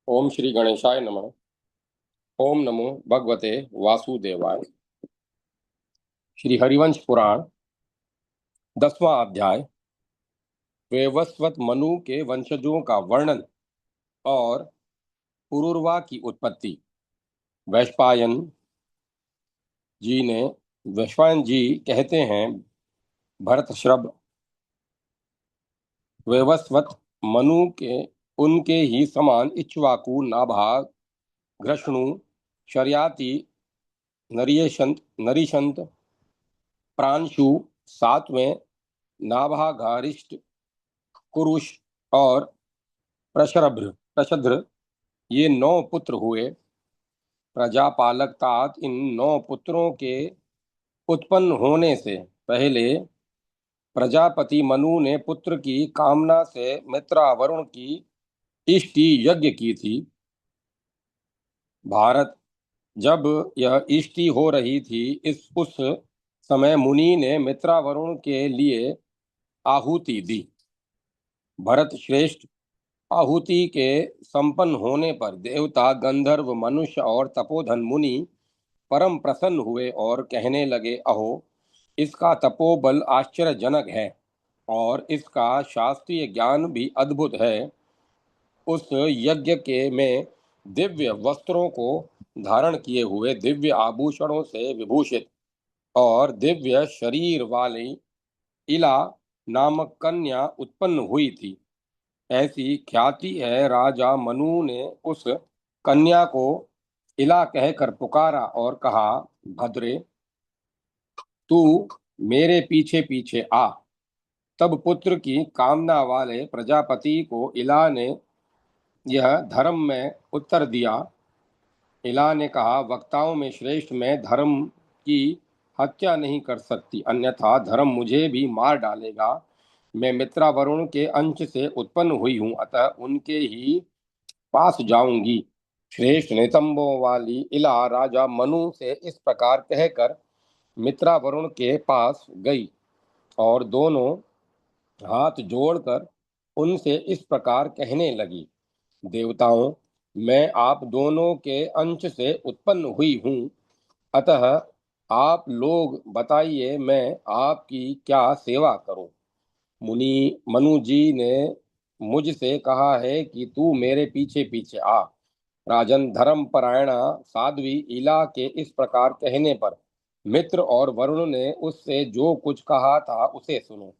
ओम श्री गणेशाय नमः। ओम नमो भगवते वासुदेवाय। श्री हरिवंश पुराण 10वां अध्याय वैवस्वत मनु के वंशजों का वर्णन और पुरुरवा की उत्पत्ति। वैशंपायन जी ने वैशंपायन जी कहते हैं, भरतश्रभ वैवस्वत मनु के उनके ही समान इक्ष्वाकु, नाभाग, घृष्णु, शर्याति, नरिशंत, प्रांशु, सातवें, नाभागारिष्ट, कुरुष और प्रशद्र, ये 9 पुत्र हुए। प्रजापालक तात इन 9 पुत्रों के उत्पन्न होने से पहले प्रजापति मनु ने पुत्र की कामना से मित्रा वरुण की इष्टि यज्ञ की थी। भारत, जब यह इष्टि हो रही थी, उस समय मुनि ने मित्रा वरुण के लिए आहुति दी। भरत श्रेष्ठ, आहुति के संपन्न होने पर देवता, गंधर्व, मनुष्य और तपोधन मुनि परम प्रसन्न हुए और कहने लगे, अहो, इसका तपोबल आश्चर्यजनक है और इसका शास्त्रीय ज्ञान भी अद्भुत है। उस यज्ञ के में दिव्य वस्त्रों को धारण किए हुए, दिव्य आभूषणों से विभूषित और दिव्य शरीर वाली इला नामक कन्या उत्पन्न हुई थी। ऐसी ख्याति है। राजा मनु ने उस कन्या को इला कहकर पुकारा और कहा, भद्रे, तू मेरे पीछे पीछे आ। तब पुत्र की कामना वाले प्रजापति को इला ने यह धर्म में उत्तर दिया। इला ने कहा, वक्ताओं में श्रेष्ठ मैं धर्म की हत्या नहीं कर सकती, अन्यथा धर्म मुझे भी मार डालेगा। मैं मित्रा वरुण के अंश से उत्पन्न हुई हूँ, अतः उनके ही पास जाऊंगी। श्रेष्ठ नितंबों वाली इला राजा मनु से इस प्रकार कहकर मित्रा वरुण के पास गई और दोनों हाथ जोड़कर उनसे इस प्रकार कहने लगी, देवताओं, मैं आप दोनों के अंश से उत्पन्न हुई हूँ, अतः आप लोग बताइए मैं आपकी क्या सेवा करूं। मुनि मनु जी ने मुझसे कहा है कि तू मेरे पीछे पीछे आ। राजन, धर्म परायणा साध्वी इला के इस प्रकार कहने पर मित्र और वरुण ने उससे जो कुछ कहा था उसे सुनो।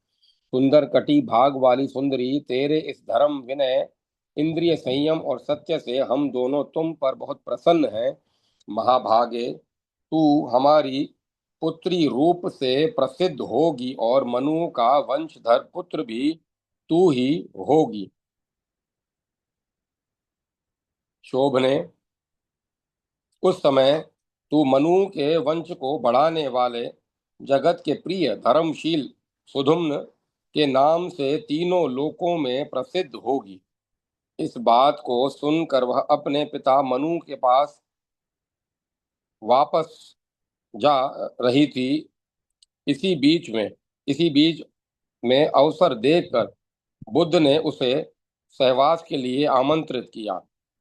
सुंदर कटी भाग वाली सुंदरी, तेरे इस धर्म, विनय, इंद्रिय संयम और सत्य से हम दोनों तुम पर बहुत प्रसन्न हैं। महाभागे, तू हमारी पुत्री रूप से प्रसिद्ध होगी और मनु का वंशधर पुत्र भी तू ही होगी। शोभने, उस समय तू मनु के वंश को बढ़ाने वाले जगत के प्रिय धर्मशील सुधुम्न के नाम से तीनों लोकों में प्रसिद्ध होगी। इस बात को सुनकर वह अपने पिता मनु के पास वापस जा रही थी। इसी बीच में इसी बीच में अवसर देखकर बुद्ध ने उसे सहवास के लिए आमंत्रित किया।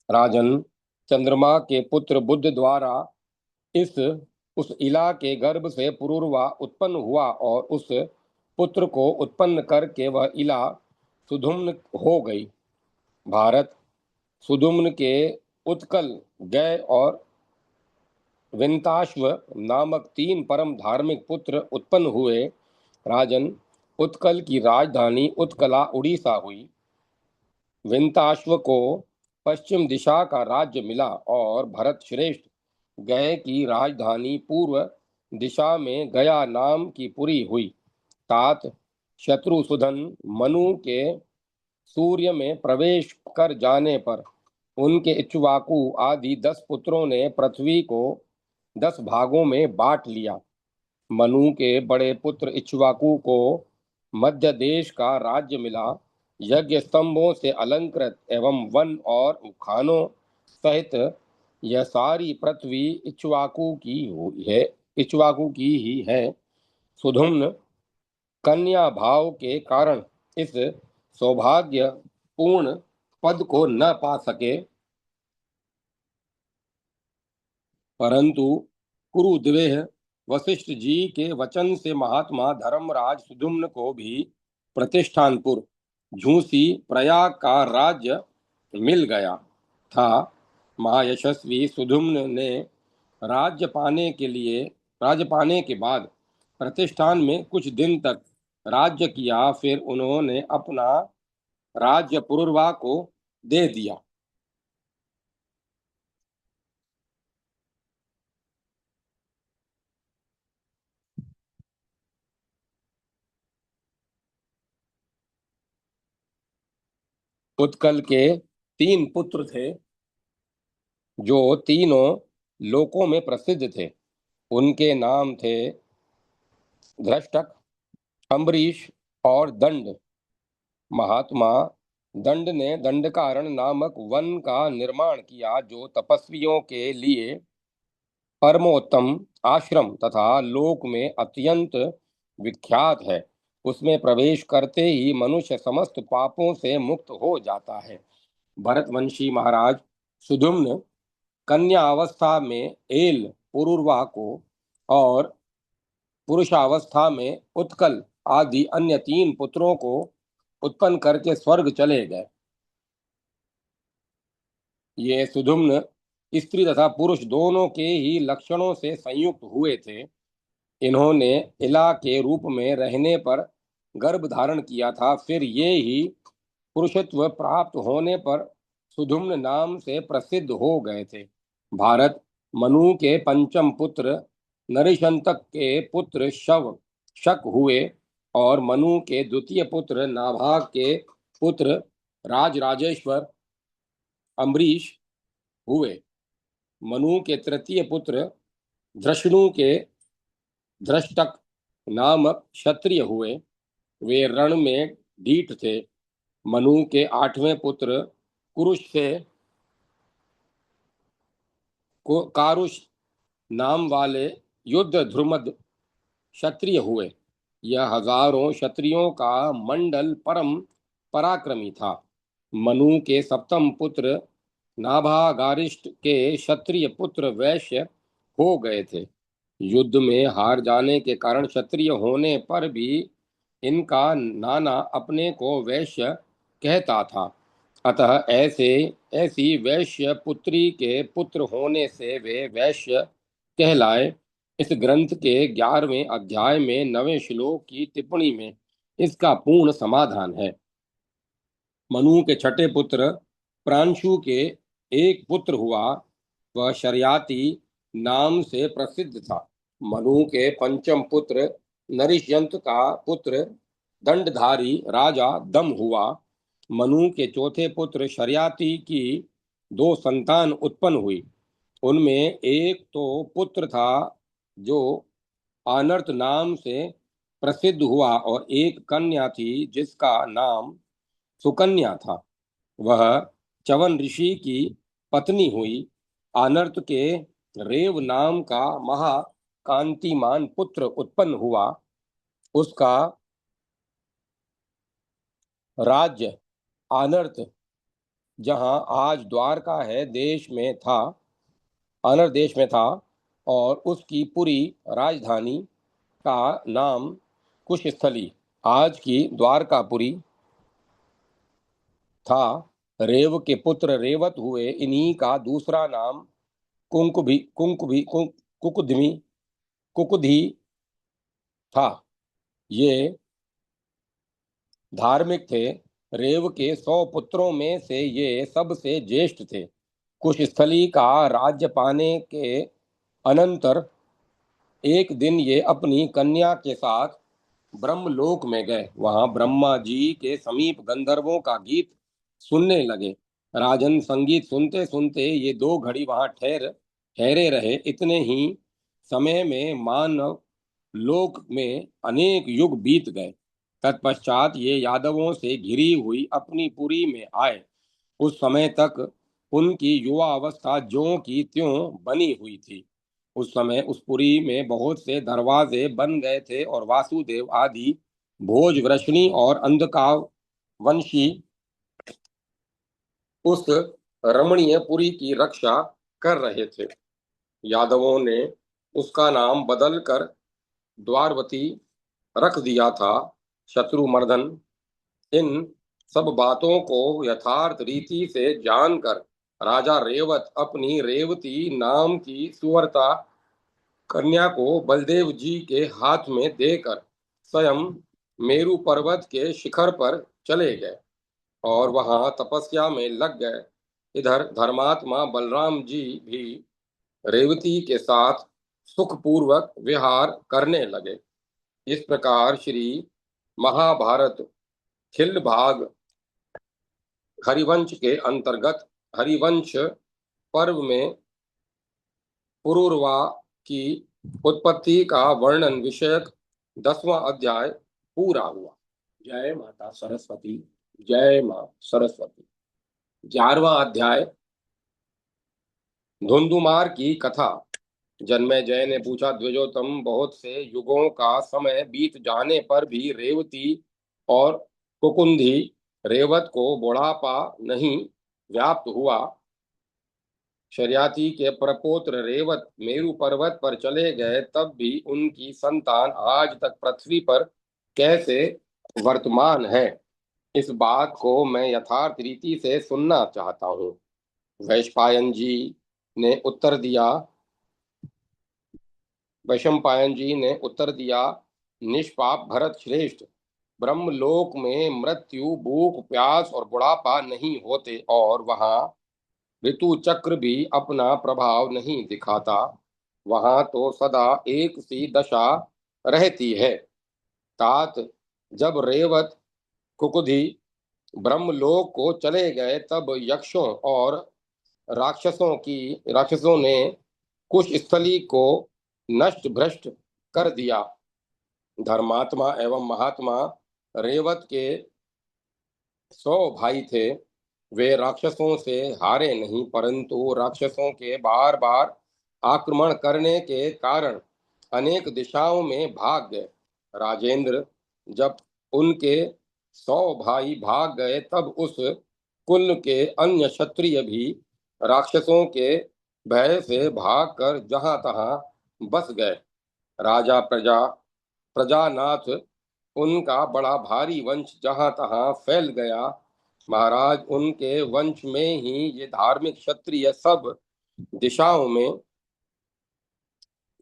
राजन, चंद्रमा के पुत्र बुद्ध द्वारा इस उस इला के गर्भ से पुरुरवा उत्पन्न हुआ और उस पुत्र को उत्पन्न करके वह इला सुधुम्न हो गई। भारत, सुधुम्न के उत्कल, गय और विंताश्व नामक 3 परम धार्मिक पुत्र उत्पन्न हुए। राजन, उत्कल की राजधानी उत्कला उड़ीसा हुई। विंताश्व को पश्चिम दिशा का राज्य मिला और भरत श्रेष्ठ गय की राजधानी पूर्व दिशा में गया नाम की पुरी हुई। तात शत्रुसूदन मनु के सूर्य में प्रवेश कर जाने पर उनके इक्ष्वाकु आदि 10 पुत्रों ने पृथ्वी को 10 भागों में बांट लिया। मनु के बड़े पुत्र इक्ष्वाकु को मध्य देश का राज्य मिला। यज्ञ स्तंभों से अलंकृत एवं वन और उखानों सहित यह सारी पृथ्वी इक्ष्वाकु की हुई है, इक्ष्वाकु की ही है। सुधुम्न कन्या भाव के कारण इस सौभाग्य पूर्ण पद को न पा सके, परंतु कुरुद्वेह वशिष्ठ जी के वचन से महात्मा धर्मराज सुधुम्न को भी प्रतिष्ठानपुर झूसी प्रयाग का राज्य मिल गया था। महायशस्वी सुधुम्न ने राज्य पाने के बाद प्रतिष्ठान में कुछ दिन तक राज्य किया। फिर उन्होंने अपना राज्य पुरुरवा को दे दिया। उत्कल के 3 पुत्र थे जो तीनों लोकों में प्रसिद्ध थे। उनके नाम थे धृष्टक, अम्बरीश और दंड। महात्मा दंड ने दंडकारण्य नामक वन का निर्माण किया, जो तपस्वियों के लिए परमोत्तम आश्रम तथा लोक में अत्यंत विख्यात है। उसमें प्रवेश करते ही मनुष्य समस्त पापों से मुक्त हो जाता है। भरतवंशी महाराज सुधुम्न कन्या अवस्था में एल पुरुरवा को और पुरुषावस्था में उत्कल आदि अन्य 3 पुत्रों को उत्पन्न करके स्वर्ग चले गए। ये सुधुम्न स्त्री तथा पुरुष दोनों के ही लक्षणों से संयुक्त हुए थे। इन्होंने इला के रूप में रहने पर गर्भ धारण किया था। फिर ये ही पुरुषत्व प्राप्त होने पर सुधुम्न नाम से प्रसिद्ध हो गए थे। भारत मनु के पंचम पुत्र नरिशंतक के पुत्र शक हुए और मनु के द्वितीय पुत्र नाभाग के पुत्र राजराजेश्वर अम्बरीश हुए। मनु के तृतीय पुत्र धृष्णु के धृष्टक नामक क्षत्रिय हुए। वे रण में ढीठ थे। मनु के 8वें पुत्र कुरुष से कारुष नाम वाले युद्ध ध्रुमद क्षत्रिय हुए। यह हजारों क्षत्रियों का मंडल परम पराक्रमी था। मनु के 7म पुत्र नाभागारिष्ट के क्षत्रिय पुत्र वैश्य हो गए थे। युद्ध में हार जाने के कारण क्षत्रिय होने पर भी इनका नाना अपने को वैश्य कहता था। अतः ऐसी वैश्य पुत्री के पुत्र होने से वे वैश्य कहलाए। इस ग्रंथ के 11वें अध्याय में 9वें श्लोक की टिप्पणी में इसका पूर्ण समाधान है। मनु के 6ठे पुत्र प्रांशु के एक पुत्र हुआ। वह शर्याति नाम से प्रसिद्ध था। मनु के 5म पुत्र नरिशयंत का पुत्र दंडधारी राजा दम हुआ। मनु के 4थे पुत्र शर्याति की 2 संतान उत्पन्न हुई। उनमें एक तो पुत्र था जो आनर्त नाम से प्रसिद्ध हुआ और एक कन्या थी जिसका नाम सुकन्या था। वह चवन ऋषि की पत्नी हुई। आनर्त के रेव नाम का महाकांतिमान पुत्र उत्पन्न हुआ। उसका राज्य आनर्त, जहां आज द्वारका है, आनर्त देश में था और उसकी पूरी राजधानी का नाम कुशस्थली, आज की द्वारकापुरी था। रेव के पुत्र रेवत हुए। इन्हीं का दूसरा नाम कुकुधी था। ये धार्मिक थे। रेव के 100 पुत्रों में से ये सबसे ज्येष्ठ थे। कुशस्थली का राज्य पाने के अनंतर एक दिन ये अपनी कन्या के साथ ब्रह्मलोक में गए। वहां ब्रह्मा जी के समीप गंधर्वों का गीत सुनने लगे। राजन, संगीत सुनते सुनते ये 2 घड़ी वहां ठहरे रहे। इतने ही समय में मानव लोक में अनेक युग बीत गए। तत्पश्चात ये यादवों से घिरी हुई अपनी पुरी में आए। उस समय तक उनकी युवा अवस्था ज्यों की त्यों बनी हुई थी। उस समय उस पुरी में बहुत से दरवाजे बन गए थे और वासुदेव आदि भोज, वृष्णि और अंधकाव वंशी उस रमणीय पुरी की रक्षा कर रहे थे। यादवों ने उसका नाम बदलकर द्वारवती रख दिया था। शत्रुमर्दन इन सब बातों को यथार्थ रीति से जानकर राजा रेवत अपनी रेवती नाम की सुवर्ता कन्या को बलदेव जी के हाथ में देकर स्वयं मेरु पर्वत के शिखर पर चले गए और वहां तपस्या में लग गए। इधर धर्मात्मा बलराम जी भी रेवती के साथ सुखपूर्वक विहार करने लगे। इस प्रकार श्री महाभारत खिल भाग हरिवंश के अंतर्गत हरिवंश पर्व में पुरुरवा की उत्पत्ति का वर्णन विषयक 10वां अध्याय पूरा हुआ। जय माता सरस्वती। जय मां सरस्वती। 11वां अध्याय धुंधुमार की कथा। जन्मेजय ने पूछा, द्विजोतम, बहुत से युगों का समय बीत जाने पर भी रेवती और कुकुंधी रेवत को बुढ़ापा नहीं व्याप्त हुआ। शर्याती के प्रपोत्र रेवत मेरु पर्वत पर चले गए, तब भी उनकी संतान आज तक पृथ्वी पर कैसे वर्तमान है, इस बात को मैं यथार्थ रीति से सुनना चाहता हूँ। वैशंपायन जी ने उत्तर दिया वैशंपायन जी ने उत्तर दिया, निष्पाप भरत श्रेष्ठ, ब्रह्मलोक में मृत्यु, भूख, प्यास और बुढ़ापा नहीं होते और वहां ऋतु चक्र भी अपना प्रभाव नहीं दिखाता। वहां तो सदा एक सी दशा रहती है। तात, जब रेवत कुकुधी ब्रह्मलोक को चले गए, तब यक्षों और राक्षसों ने कुश स्थली को नष्ट भ्रष्ट कर दिया। धर्मात्मा एवं महात्मा रेवत के 100 भाई थे। वे राक्षसों से हारे नहीं, परंतु राक्षसों के बार बार आक्रमण करने के कारण अनेक दिशाओं में भाग गए। राजेंद्र, जब उनके 100 भाई भाग गए, तब उस कुल के अन्य क्षत्रिय भी राक्षसों के भय से भागकर जहां तहां बस गए। राजा प्रजानाथ, उनका बड़ा भारी वंश जहां तहां फैल गया। महाराज, उनके वंश में ही ये धार्मिक क्षत्रिय सब दिशाओं में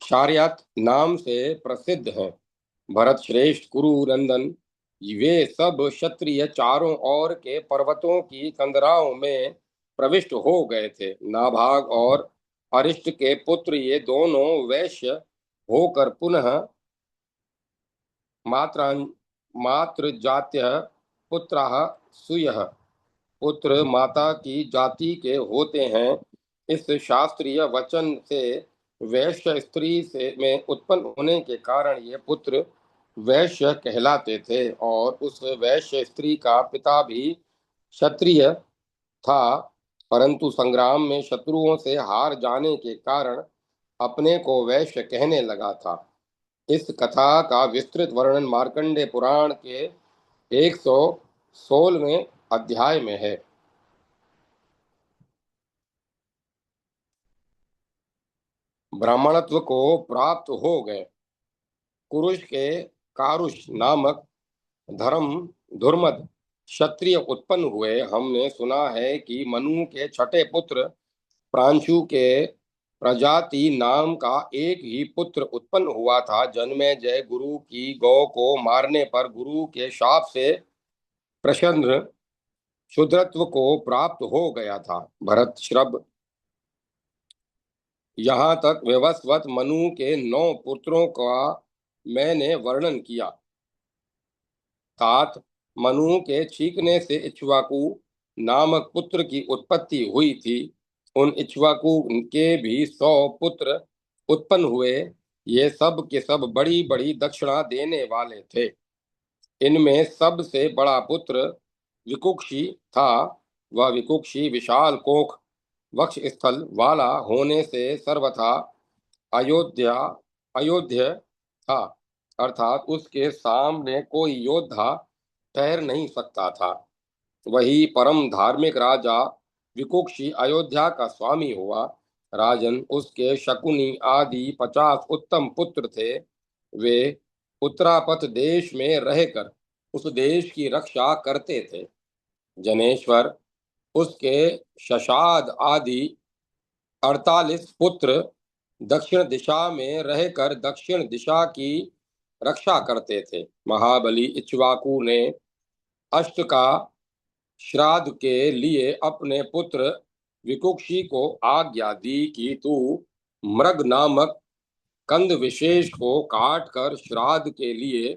शार्यत नाम से प्रसिद्ध हैं। भरत श्रेष्ठ, कुरु नंदन, वे सब क्षत्रिय चारों ओर के पर्वतों की कंदराओं में प्रविष्ट हो गए थे। नाभाग और अरिष्ट के पुत्र ये दोनों वैश्य होकर पुनः मात्र जात्य पुत्र सुय पुत्र माता की जाति के होते हैं। इस शास्त्रीय वचन से वैश्य स्त्री से में उत्पन्न होने के कारण ये पुत्र वैश्य कहलाते थे और उस वैश्य स्त्री का पिता भी क्षत्रिय था, परंतु संग्राम में शत्रुओं से हार जाने के कारण अपने को वैश्य कहने लगा था। इस कथा का विस्तृत वर्णन मार्कंडेय पुराण के 116वें अध्याय में है। ब्राह्मणत्व को प्राप्त हो गए। कुरुष के कारुष नामक धुर्मद क्षत्रिय उत्पन्न हुए। हमने सुना है कि मनु के छठे पुत्र प्रांशु के प्रजाति नाम का एक ही पुत्र उत्पन्न हुआ था। जन्मेजय गुरु की गौ को मारने पर गुरु के शाप से प्रसन्न शूद्रत्व को प्राप्त हो गया था। भरत श्रब, यहाँ तक व्यवस्वत मनु के 9 पुत्रों का मैंने वर्णन किया। तात, मनु के छींकने से इक्ष्वाकु नामक पुत्र की उत्पत्ति हुई थी। उन इक्ष्वाकु के भी 100 पुत्र उत्पन्न हुए। ये सब के सब बड़ी बड़ी दक्षिणा देने वाले थे। इनमें सबसे बड़ा पुत्र विकुक्षी था। वह विकुक्षी विशाल कोख वक्ष स्थल वाला होने से सर्वथा अयोध्य था, अर्थात उसके सामने कोई योद्धा ठहर नहीं सकता था। वही परम धार्मिक राजा विकुक्षी अयोध्या का स्वामी हुआ। राजन, उसके शकुनी आदि 50 उत्तम पुत्र थे। वे उत्तरापथ देश में रहकर उस देश की रक्षा करते थे। जनेश्वर, उसके शशाद आदि 48 पुत्र दक्षिण दिशा में रहकर दक्षिण दिशा की रक्षा करते थे। महाबली इक्ष्वाकु ने अष्ट का श्राद्ध के लिए अपने पुत्र विकुक्षी को आज्ञा दी कि तू मृग नामक कंद विशेष को काट कर श्राद्ध के लिए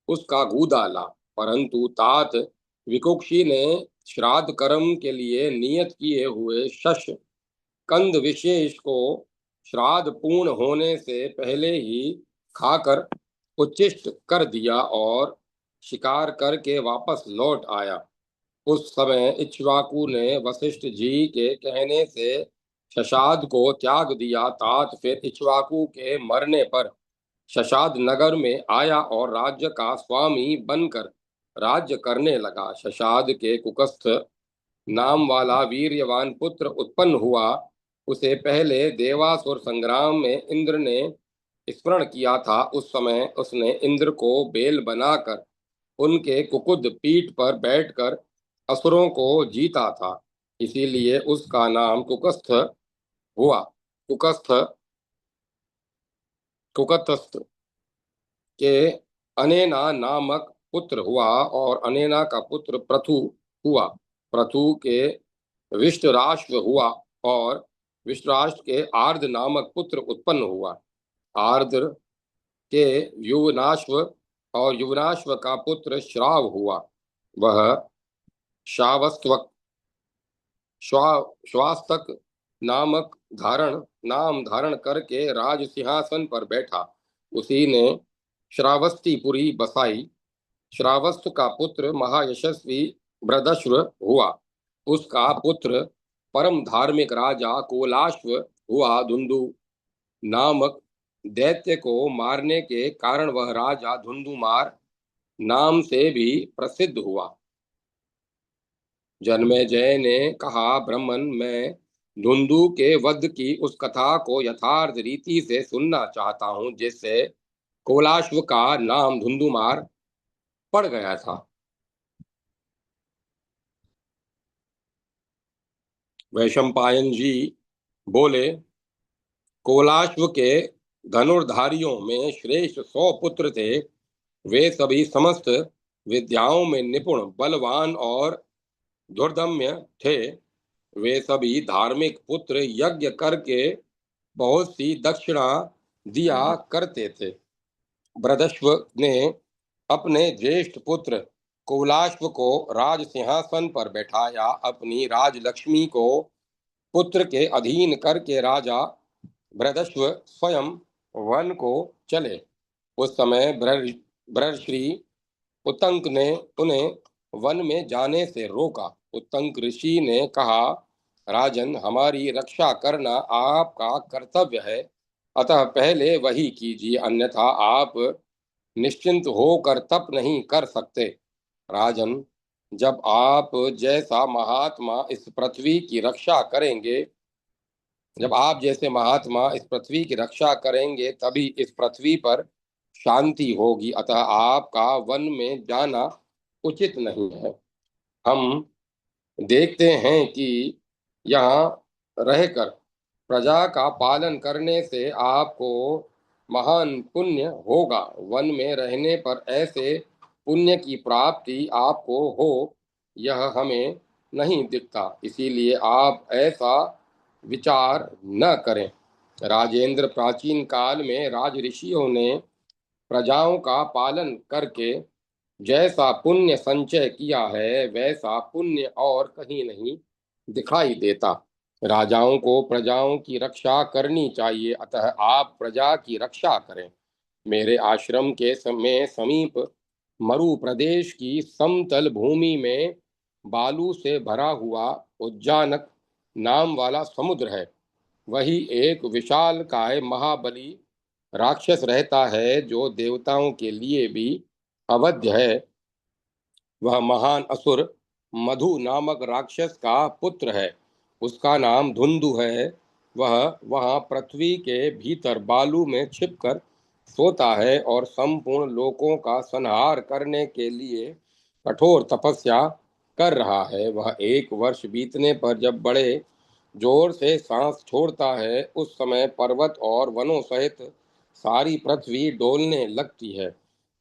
उसका गूदा ला। परंतु तात विकुक्षी ने श्राद्ध कर्म के लिए नियत किए हुए शश कंद विशेष को श्राद्ध पूर्ण होने से पहले ही खाकर उच्छिष्ट कर दिया और शिकार करके वापस लौट आया। उस समय इक्ष्वाकु ने वशिष्ठ जी के कहने से शशाद को त्याग दिया। तात फिर इक्ष्वाकु के मरने पर शशाद नगर में आया और राज्य का स्वामी बनकर राज्य करने लगा। शशाद के कुकस्थ नाम वाला वीर्यवान पुत्र उत्पन्न हुआ। उसे पहले देवासुर संग्राम में इंद्र ने स्मरण किया था। उस समय उसने इंद्र को बेल बनाकर उनके कुकुद पीठ पर बैठकर असुरों को जीता था। इसीलिए उसका नाम कुकस्थ हुआ। कुकस्थ कुकतस्थ के अनेना नामक पुत्र हुआ और अनेना का पुत्र प्रथु हुआ। प्रथु के विष्टराष्ट्र हुआ और विष्टराष्ट्र के आर्द नामक पुत्र उत्पन्न हुआ। आर्द्र के युवनाश्व और युवनाश्व का पुत्र श्राव हुआ। वह शावस्त्वक श्वास्तक नाम धारण करके राज सिंहासन पर बैठा। उसी ने श्रावस्तीपुरी बसाई। श्रावस्त का पुत्र महायशस्वी बृहदश्व हुआ। उसका पुत्र परम धार्मिक राजा कोलाश्व हुआ। धुंधु नामक दैत्य को मारने के कारण वह राजा धुंधुमार नाम से भी प्रसिद्ध हुआ। जन्मेजय ने कहा, ब्राह्मण, मैं धुंधु के वध की उस कथा को यथार्थ रीति से सुनना चाहता हूँ जिससे कोलाश्व का नाम धुंधुमार पड़ गया था। वैशंपायन जी बोले, कोलाश्व के धनुर्धारियों में श्रेष्ठ 100 पुत्र थे। वे सभी समस्त विद्याओं में निपुण, बलवान और धुर्दम्य थे। वे सभी धार्मिक पुत्र यज्ञ करके बहुत सी दक्षिणा दिया करते थे। बृहदश्व ने अपने ज्येष्ठ पुत्र कोलाश्व को राज सिंहासन पर बैठाया। अपनी राजलक्ष्मी को पुत्र के अधीन करके राजा बृहदश्व स्वयं वन को चले। उस समय बृहर्षि उत्तंक ने उन्हें वन में जाने से रोका। उत्तंक ऋषि ने कहा, राजन, हमारी रक्षा करना आपका कर्तव्य है, अतः पहले वही कीजिए, अन्यथा आप निश्चिंत होकर तप नहीं कर सकते। राजन, जब आप जैसा महात्मा इस पृथ्वी की रक्षा करेंगे जब आप जैसे महात्मा इस पृथ्वी की रक्षा करेंगे तभी इस पृथ्वी पर शांति होगी, अतः आपका वन में जाना उचित नहीं है। हम देखते हैं कि यहाँ रहकर प्रजा का पालन करने से आपको महान पुण्य होगा। वन में रहने पर ऐसे पुण्य की प्राप्ति आपको हो, यह हमें नहीं दिखता। इसीलिए आप ऐसा विचार न करें। राजेंद्र, प्राचीन काल में राज ऋषियों ने प्रजाओं का पालन करके जैसा पुण्य संचय किया है वैसा पुण्य और कहीं नहीं दिखाई देता। राजाओं को प्रजाओं की रक्षा करनी चाहिए, अतः आप प्रजा की रक्षा करें। मेरे आश्रम के समीप मरु प्रदेश की समतल भूमि में बालू से भरा हुआ उज्जानक नाम वाला समुद्र है। वही एक विशाल काय महाबली राक्षस रहता है जो देवताओं के लिए भी अवध्य है। वह महान असुर मधु नामक राक्षस का पुत्र है। उसका नाम धुंधु है। वह वहां पृथ्वी के भीतर बालू में छिपकर सोता है और संपूर्ण लोकों का संहार करने के लिए कठोर तपस्या कर रहा है। वह 1 वर्ष बीतने पर जब बड़े जोर से सांस छोड़ता है, उस समय पर्वत और वनों सहित सारी पृथ्वी डोलने लगती है।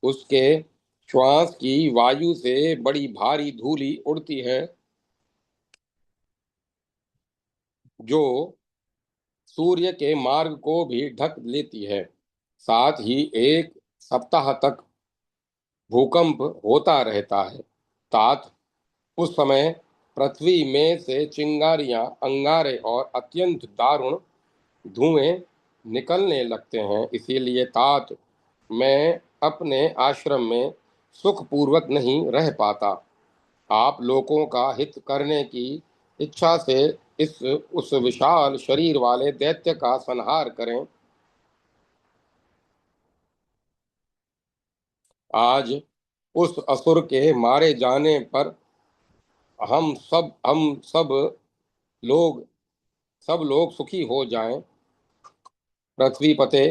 उसके श्वास की वायु से बड़ी भारी धूलि उड़ती है, जो सूर्य के मार्ग को भी ढक लेती है। साथ ही 1 सप्ताह तक भूकंप होता रहता है। तात उस समय पृथ्वी में से चिंगारियां, अंगारे और अत्यंत दारुण धुएं निकलने लगते हैं। इसीलिए तात मैं अपने आश्रम में सुखपूर्वक नहीं रह पाता। आप लोगों का हित करने की इच्छा से इस उस विशाल शरीर वाले दैत्य का संहार करें। आज उस असुर के मारे जाने पर हम लोग सब लोग सुखी हो जाएं। पृथ्वी पते,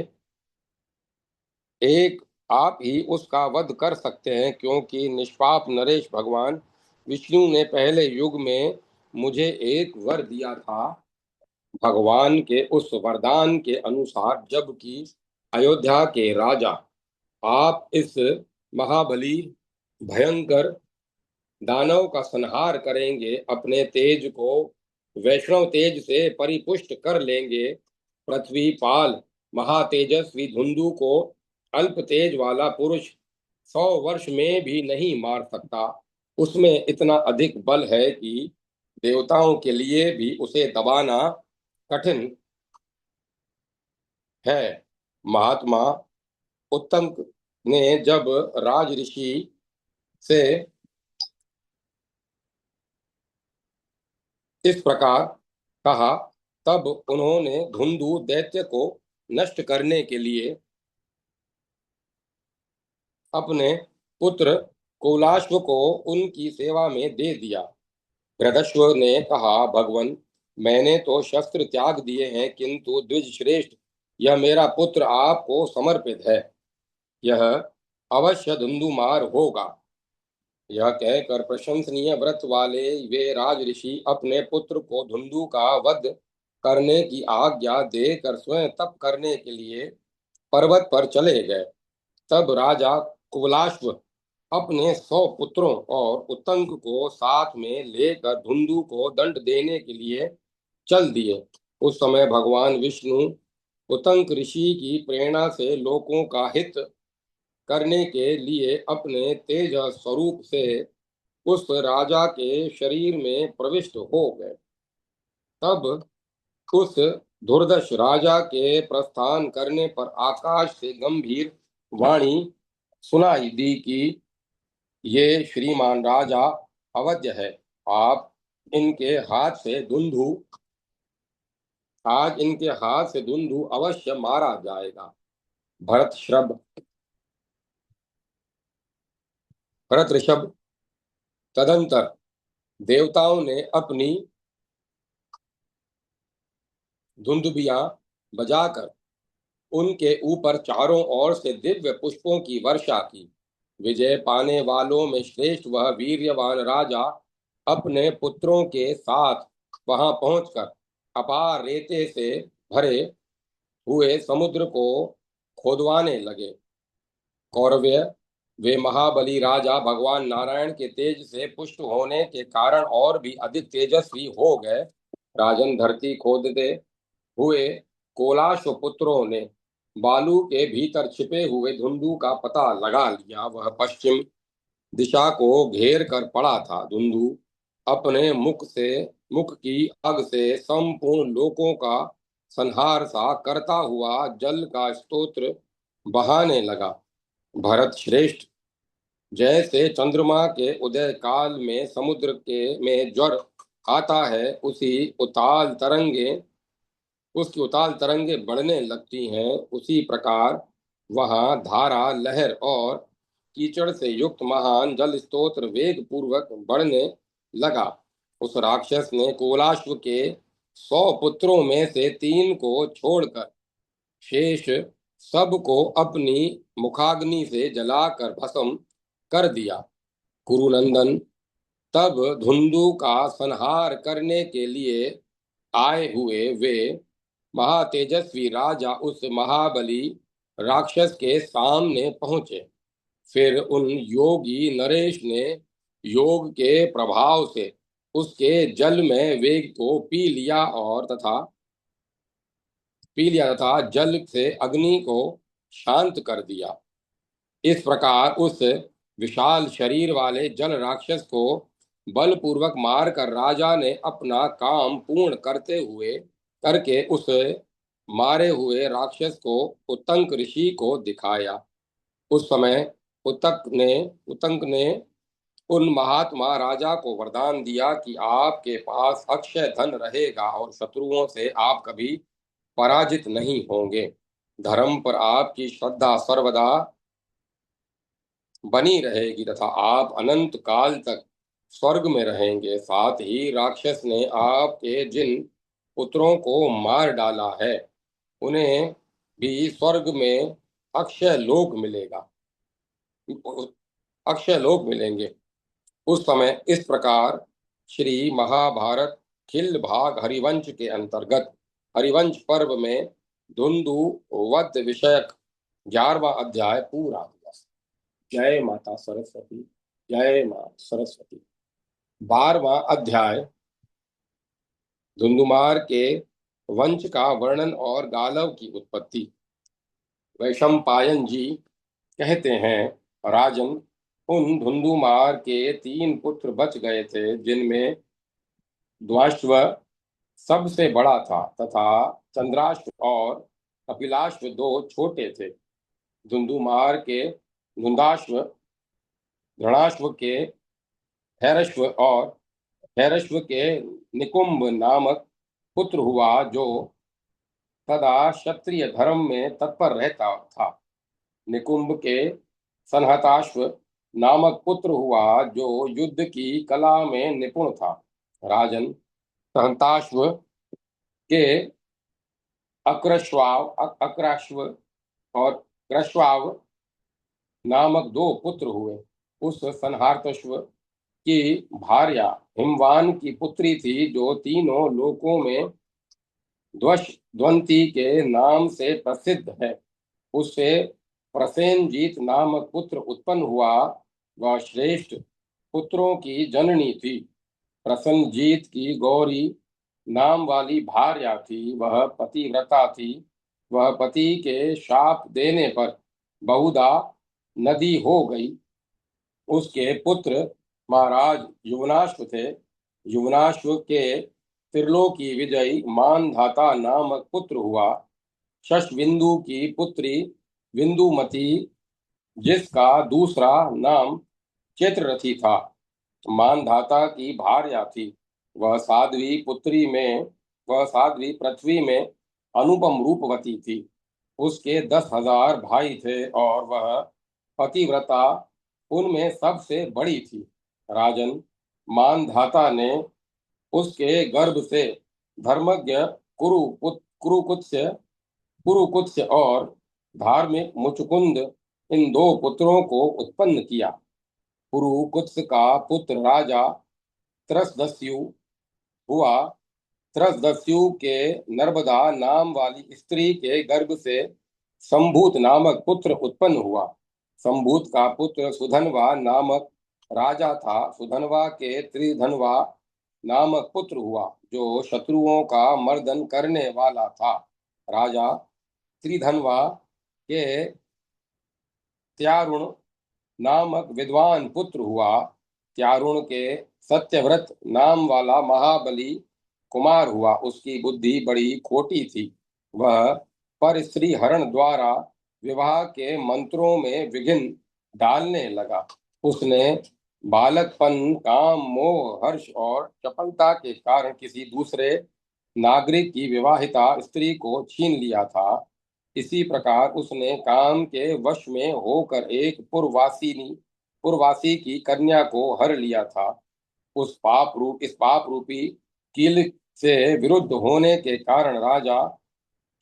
एक आप ही उसका वध कर सकते हैं, क्योंकि निष्पाप नरेश भगवान विष्णु ने पहले युग में मुझे एक वर दिया था। भगवान के उस वरदान के अनुसार जबकि अयोध्या के राजा आप इस महाबली भयंकर दानव का संहार करेंगे, अपने तेज को वैष्णव तेज से परिपुष्ट कर लेंगे। पृथ्वी पाल महातेजस्वी धुंधु को अल्प तेज वाला पुरुष 100 वर्ष में भी नहीं मार सकता। उसमें इतना अधिक बल है कि देवताओं के लिए भी उसे दबाना कठिन है। महात्मा उत्तम ने जब राज ऋषि से इस प्रकार कहा, तब उन्होंने धुंधु दैत्य को नष्ट करने के लिए अपने पुत्र कुलाश्व को उनकी सेवा में दे दिया। बृहदश्व ने कहा, भगवन, मैंने तो शस्त्र त्याग दिए हैं, किंतु द्विज श्रेष्ठ, यह मेरा पुत्र आपको समर्पित है। यह अवश्य धुंधुमार होगा। यह कहकर प्रशंसनीय व्रत वाले वे राज ऋषि अपने पुत्र को धुंधु का वध करने की आज्ञा देकर स्वयं तप करने के लिए पर्वत पर चले गए। तब राजा कुबलाश्व अपने 100 पुत्रों और उत्तंक को साथ में लेकर धुंधु को दंड देने के लिए चल दिए। उस समय भगवान विष्णु उत्तंक ऋषि की प्रेरणा से लोगों का हित करने के लिए अपने तेज स्वरूप से उस राजा के शरीर में प्रविष्ट हो गए। तब उस दुर्दश राजा के प्रस्थान करने पर आकाश से गंभीर वाणी सुनाई दी कि ये श्रीमान राजा अवध्य है। आप इनके हाथ से धुंधु आज इनके हाथ से धुंधु अवश्य मारा जाएगा। भरत श्रभ भरत ऋषभ तदंतर देवताओं ने अपनी धुंदुबियां बजाकर उनके ऊपर चारों ओर से दिव्य पुष्पों की वर्षा की। विजय पाने वालों में श्रेष्ठ वह वीर्यवान राजा अपने पुत्रों के साथ वहां पहुंचकर अपार रेते से भरे हुए समुद्र को खोदवाने लगे। कौरव्य वे महाबली राजा भगवान नारायण के तेज से पुष्ट होने के कारण और भी अधिक तेजस्वी हो गए। राजन, धरती खोदते हुए कोलाश पुत्रों ने बालू के भीतर छिपे हुए धुंधु का पता लगा लिया। वह पश्चिम दिशा को घेर कर पड़ा था। धुंधु अपने मुख की अग से संपूर्ण लोकों का संहार सा करता हुआ जल का स्तोत्र बहाने लगा। भरत श्रेष्ठ, जैसे चंद्रमा के उदय काल में समुद्र के में ज्वर आता है, उसकी उताल तरंगे बढ़ने लगती हैं, उसी प्रकार वहां धारा, लहर और कीचड़ से युक्त महान जल स्तोत्र वेग पूर्वक बढ़ने लगा। उस राक्षस ने कोलाश्व के 100 पुत्रों में से 3 को छोड़कर शेष सबको अपनी मुखाग्नि से जलाकर भस्म कर दिया। कुरुनंदन तब धुंधु का संहार करने के लिए आए हुए वे महातेजस्वी राजा उस महाबली राक्षस के सामने पहुंचे। फिर उन योगी नरेश ने योग के प्रभाव से उसके जल में वेग को पी लिया तथा जल से अग्नि को शांत कर दिया। इस प्रकार उस विशाल शरीर वाले जल राक्षस को बलपूर्वक मारकर राजा ने अपना काम पूर्ण करके उस मारे हुए राक्षस को उत्तंक ऋषि को दिखाया। उस समय उत्तंक ने उन महात्मा राजा को वरदान दिया कि आपके पास अक्षय धन रहेगा और शत्रुओं से आप कभी पराजित नहीं होंगे। धर्म पर आपकी श्रद्धा सर्वदा बनी रहेगी तथा आप अनंत काल तक स्वर्ग में रहेंगे। साथ ही राक्षस ने आपके जिन पुत्रों को मार डाला है उन्हें भी स्वर्ग में अक्षय लोक मिलेंगे। उस समय इस प्रकार श्री महाभारत खिल भाग हरिवंश के अंतर्गत हरिवंश पर्व में धुंधु वध विषयक 11वां अध्याय पूरा हुआ। जय माता सरस्वती, जय मां सरस्वती। 12वां अध्याय धुंधुमार के वंश का वर्णन और गालव की उत्पत्ति। वैशंपायन जी कहते हैं, राजन, उन धुंधुमार के 3 पुत्र बच गए थे, जिनमें द्वाश्व सबसे बड़ा था तथा चंद्राश्व और कपिलाश्व 2 छोटे थे। धुंधुमार के धुंधाश्व धृणाश्व के हैरश्व और हैरश्व के निकुंभ नामक पुत्र हुआ, जो सदा क्षत्रिय धर्म में तत्पर रहता था। निकुंभ के संहताश्व नामक पुत्र हुआ, जो युद्ध की कला में निपुण था। राजन, संहताश्व के अक्राश्व और क्रश्वाव नामक 2 पुत्र हुए। उस संहारतश्व की भार्या हिमवान की पुत्री थी, जो तीनों लोकों में ध्वंती के नाम से प्रसिद्ध है। उससे प्रसेनजीत नामक पुत्र उत्पन्न हुआ। वह श्रेष्ठ पुत्रों की जननी थी। प्रसन्नजीत की गौरी नाम वाली भार्या थी। वह पतिव्रता थी। वह पति के शाप देने पर बहुधा नदी हो गई। उसके पुत्र महाराज युवनाश्व थे। युवनाश्व के त्रिलोकी विजयी मानधाता नामक पुत्र हुआ। शशबिंदु की पुत्री बिंदुमती, जिसका दूसरा नाम चित्ररथी था, मानधाता की भार्या थी। वह साध्वी पृथ्वी में अनुपम रूपवती थी। उसके 10,000 भाई थे और वह पतिव्रता उनमें सबसे बड़ी थी। राजन, मानधाता ने उसके गर्भ से धर्मज्ञ कुरुकुत्स्य और धार्मिक मुचुकुंद इन 2 पुत्रों को उत्पन्न किया। कुरुकुत्स्य का पुत्र राजा त्रसदस्यु हुआ। त्रसदस्यु के नर्मदा नाम वाली स्त्री के गर्भ से संभूत नामक पुत्र उत्पन्न हुआ। संभूत का पुत्र सुधनवा नामक राजा था। सुधनवा के त्रिधनवा नामक पुत्र हुआ, जो शत्रुओं का मर्दन करने वाला था। राजा त्रिधनवा के त्यारुण नामक विद्वान पुत्र हुआ। त्यारुण के सत्यव्रत नाम वाला महाबली कुमार हुआ। उसकी बुद्धि बड़ी खोटी थी। वह पर स्त्री हरण द्वारा विवाह के मंत्रों में विघ्न डालने लगा। उसने बालकपन, काम, मोह, हर्ष और चपलता के कारण किसी दूसरे नागरिक की विवाहिता स्त्री को छीन लिया था। इसी प्रकार उसने काम के वश में होकर एक पुरवासी की कन्या को हर लिया था। इस पाप रूपी कील से विरुद्ध होने के कारण राजा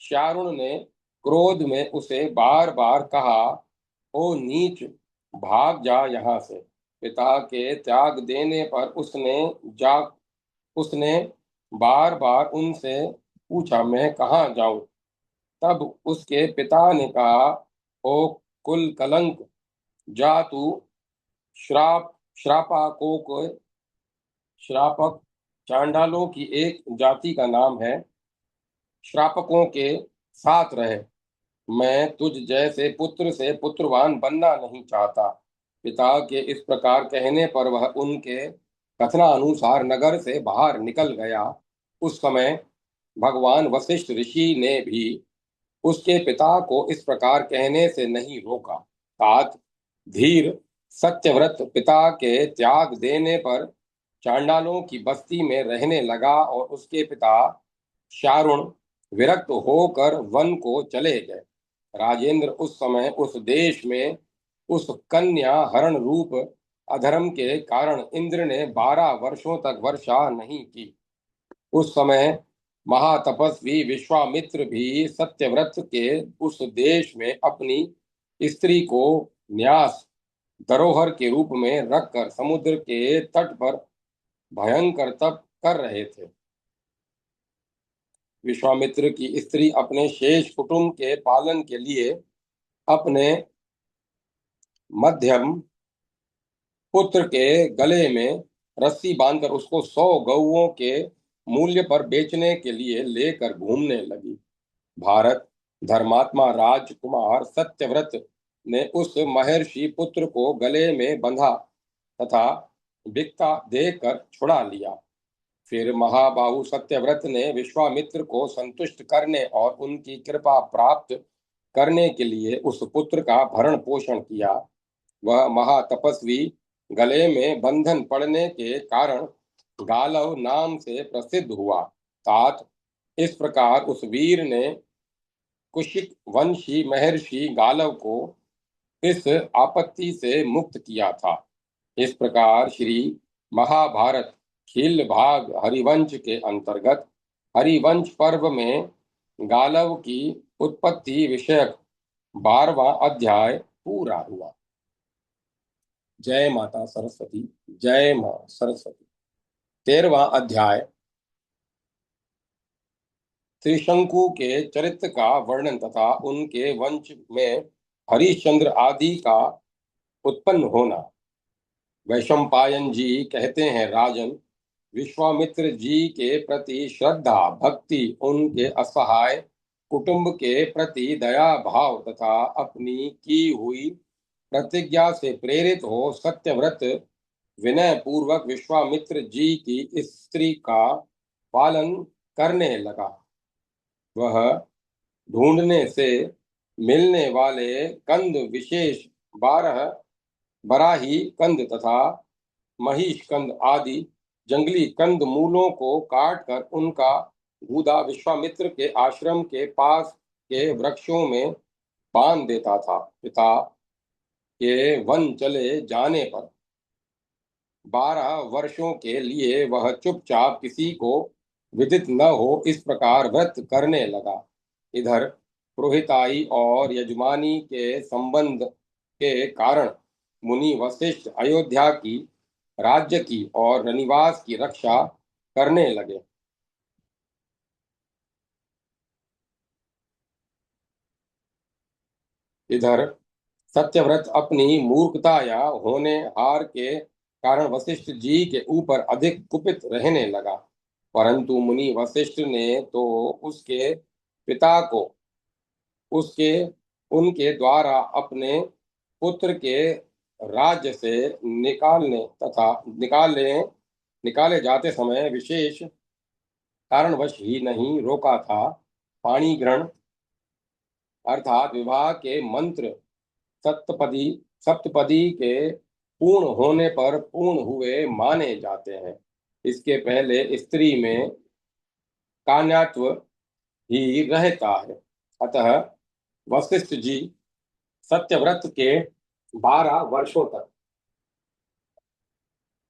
शारुण ने क्रोध में उसे बार बार कहा, ओ नीच, भाग जा यहाँ से। पिता के त्याग देने पर उसने बार बार उनसे पूछा, मैं कहाँ जाऊं। तब उसके पिता ने कहा, ओ कुल कलंक, जा तू श्राप श्रापाकों को श्रापक चांडालों की एक जाति का नाम है, श्रापकों के साथ रहे। मैं तुझ जैसे पुत्र से पुत्रवान बनना नहीं चाहता। पिता के इस प्रकार कहने पर वह उनके कथनानुसार नगर से बाहर निकल गया। उस समय भगवान वशिष्ठ ऋषि ने भी उसके पिता को इस प्रकार कहने से नहीं रोका। तात धीर सत्यव्रत पिता के त्याग देने पर चांडालों की बस्ती में रहने लगा और उसके पिता शारुण विरक्त होकर वन को चले गए। राजेंद्र, उस समय उस देश में उस कन्या हरण रूप अधर्म के कारण इंद्र ने 12 वर्षों तक वर्षा नहीं की। उस समय महातपस्वी विश्वामित्र भी सत्यव्रत के उस देश में अपनी स्त्री को न्यास धरोहर के रूप में रखकर समुद्र के तट पर भयंकर तप कर रहे थे। विश्वामित्र की स्त्री अपने शेष कुटुंब के पालन के लिए अपने मध्यम पुत्र के गले में रस्सी बांधकर उसको 100 गौओं के मूल्य पर बेचने के लिए लेकर घूमने लगी। भारत, धर्मात्मा राजकुमार सत्यव्रत ने उस महर्षि पुत्र को गले में बंधा तथा भिक्षा देकर छुड़ा लिया। फिर महाबाहु सत्यव्रत ने विश्वामित्र को संतुष्ट करने और उनकी कृपा प्राप्त करने के लिए उस पुत्र का भरण पोषण किया। वह महातपस्वी गले में बंधन पड़ने के कारण गालव नाम से प्रसिद्ध हुआ। तात इस प्रकार उस वीर ने कुशिक वंशी महर्षि गालव को इस आपत्ति से मुक्त किया था। इस प्रकार श्री महाभारत खिल भाग हरिवंश के अंतर्गत हरिवंश पर्व में गालव की उत्पत्ति विषयक 12वां अध्याय पूरा हुआ। जय माता सरस्वती। जय मां सरस्वती। 13वां अध्याय त्रिशंकु के चरित्र का वर्णन तथा उनके वंश में हरिश्चंद्र आदि का उत्पन्न होना। वैशंपायन जी कहते हैं, राजन, विश्वामित्र जी के प्रति श्रद्धा भक्ति, उनके असहाय कुटुंब के प्रति दया भाव तथा अपनी की हुई प्रतिज्ञा से प्रेरित हो सत्यव्रत विनय पूर्वक विश्वामित्र जी की स्त्री का पालन करने लगा। वह ढूंढने से मिलने वाले कंद विशेष 12 बराही कंद तथा महिष कंद आदि जंगली कंद मूलों को काटकर उनका गूदा विश्वामित्र के आश्रम के पास के वृक्षों में बांध देता था। पिता के वन चले जाने पर 12 वर्षों के लिए वह चुपचाप किसी को विदित न हो इस प्रकार व्रत करने लगा। इधर पुरोहिताई और यजमानी के संबंध के कारण मुनि वशिष्ठ अयोध्या की राज्य की और रनिवास की रक्षा करने लगे। इधर सत्यव्रत अपनी मूर्खता या होने हार के कारण वशिष्ठ जी के ऊपर अधिक कुपित रहने लगा, परंतु मुनि वशिष्ठ ने तो उसके पिता को उसके उनके द्वारा अपने पुत्र के राज्य से निकाले जाते समय विशेष कारणवश ही नहीं रोका था। पाणी ग्रहण अर्थात विवाह के मंत्र सप्तपदी सप्तपदी के पूर्ण होने पर पूर्ण हुए माने जाते हैं। इसके पहले स्त्री में कान्यात्व ही रहता है। अतः वशिष्ठ जी सत्यव्रत के 12 वर्षों तक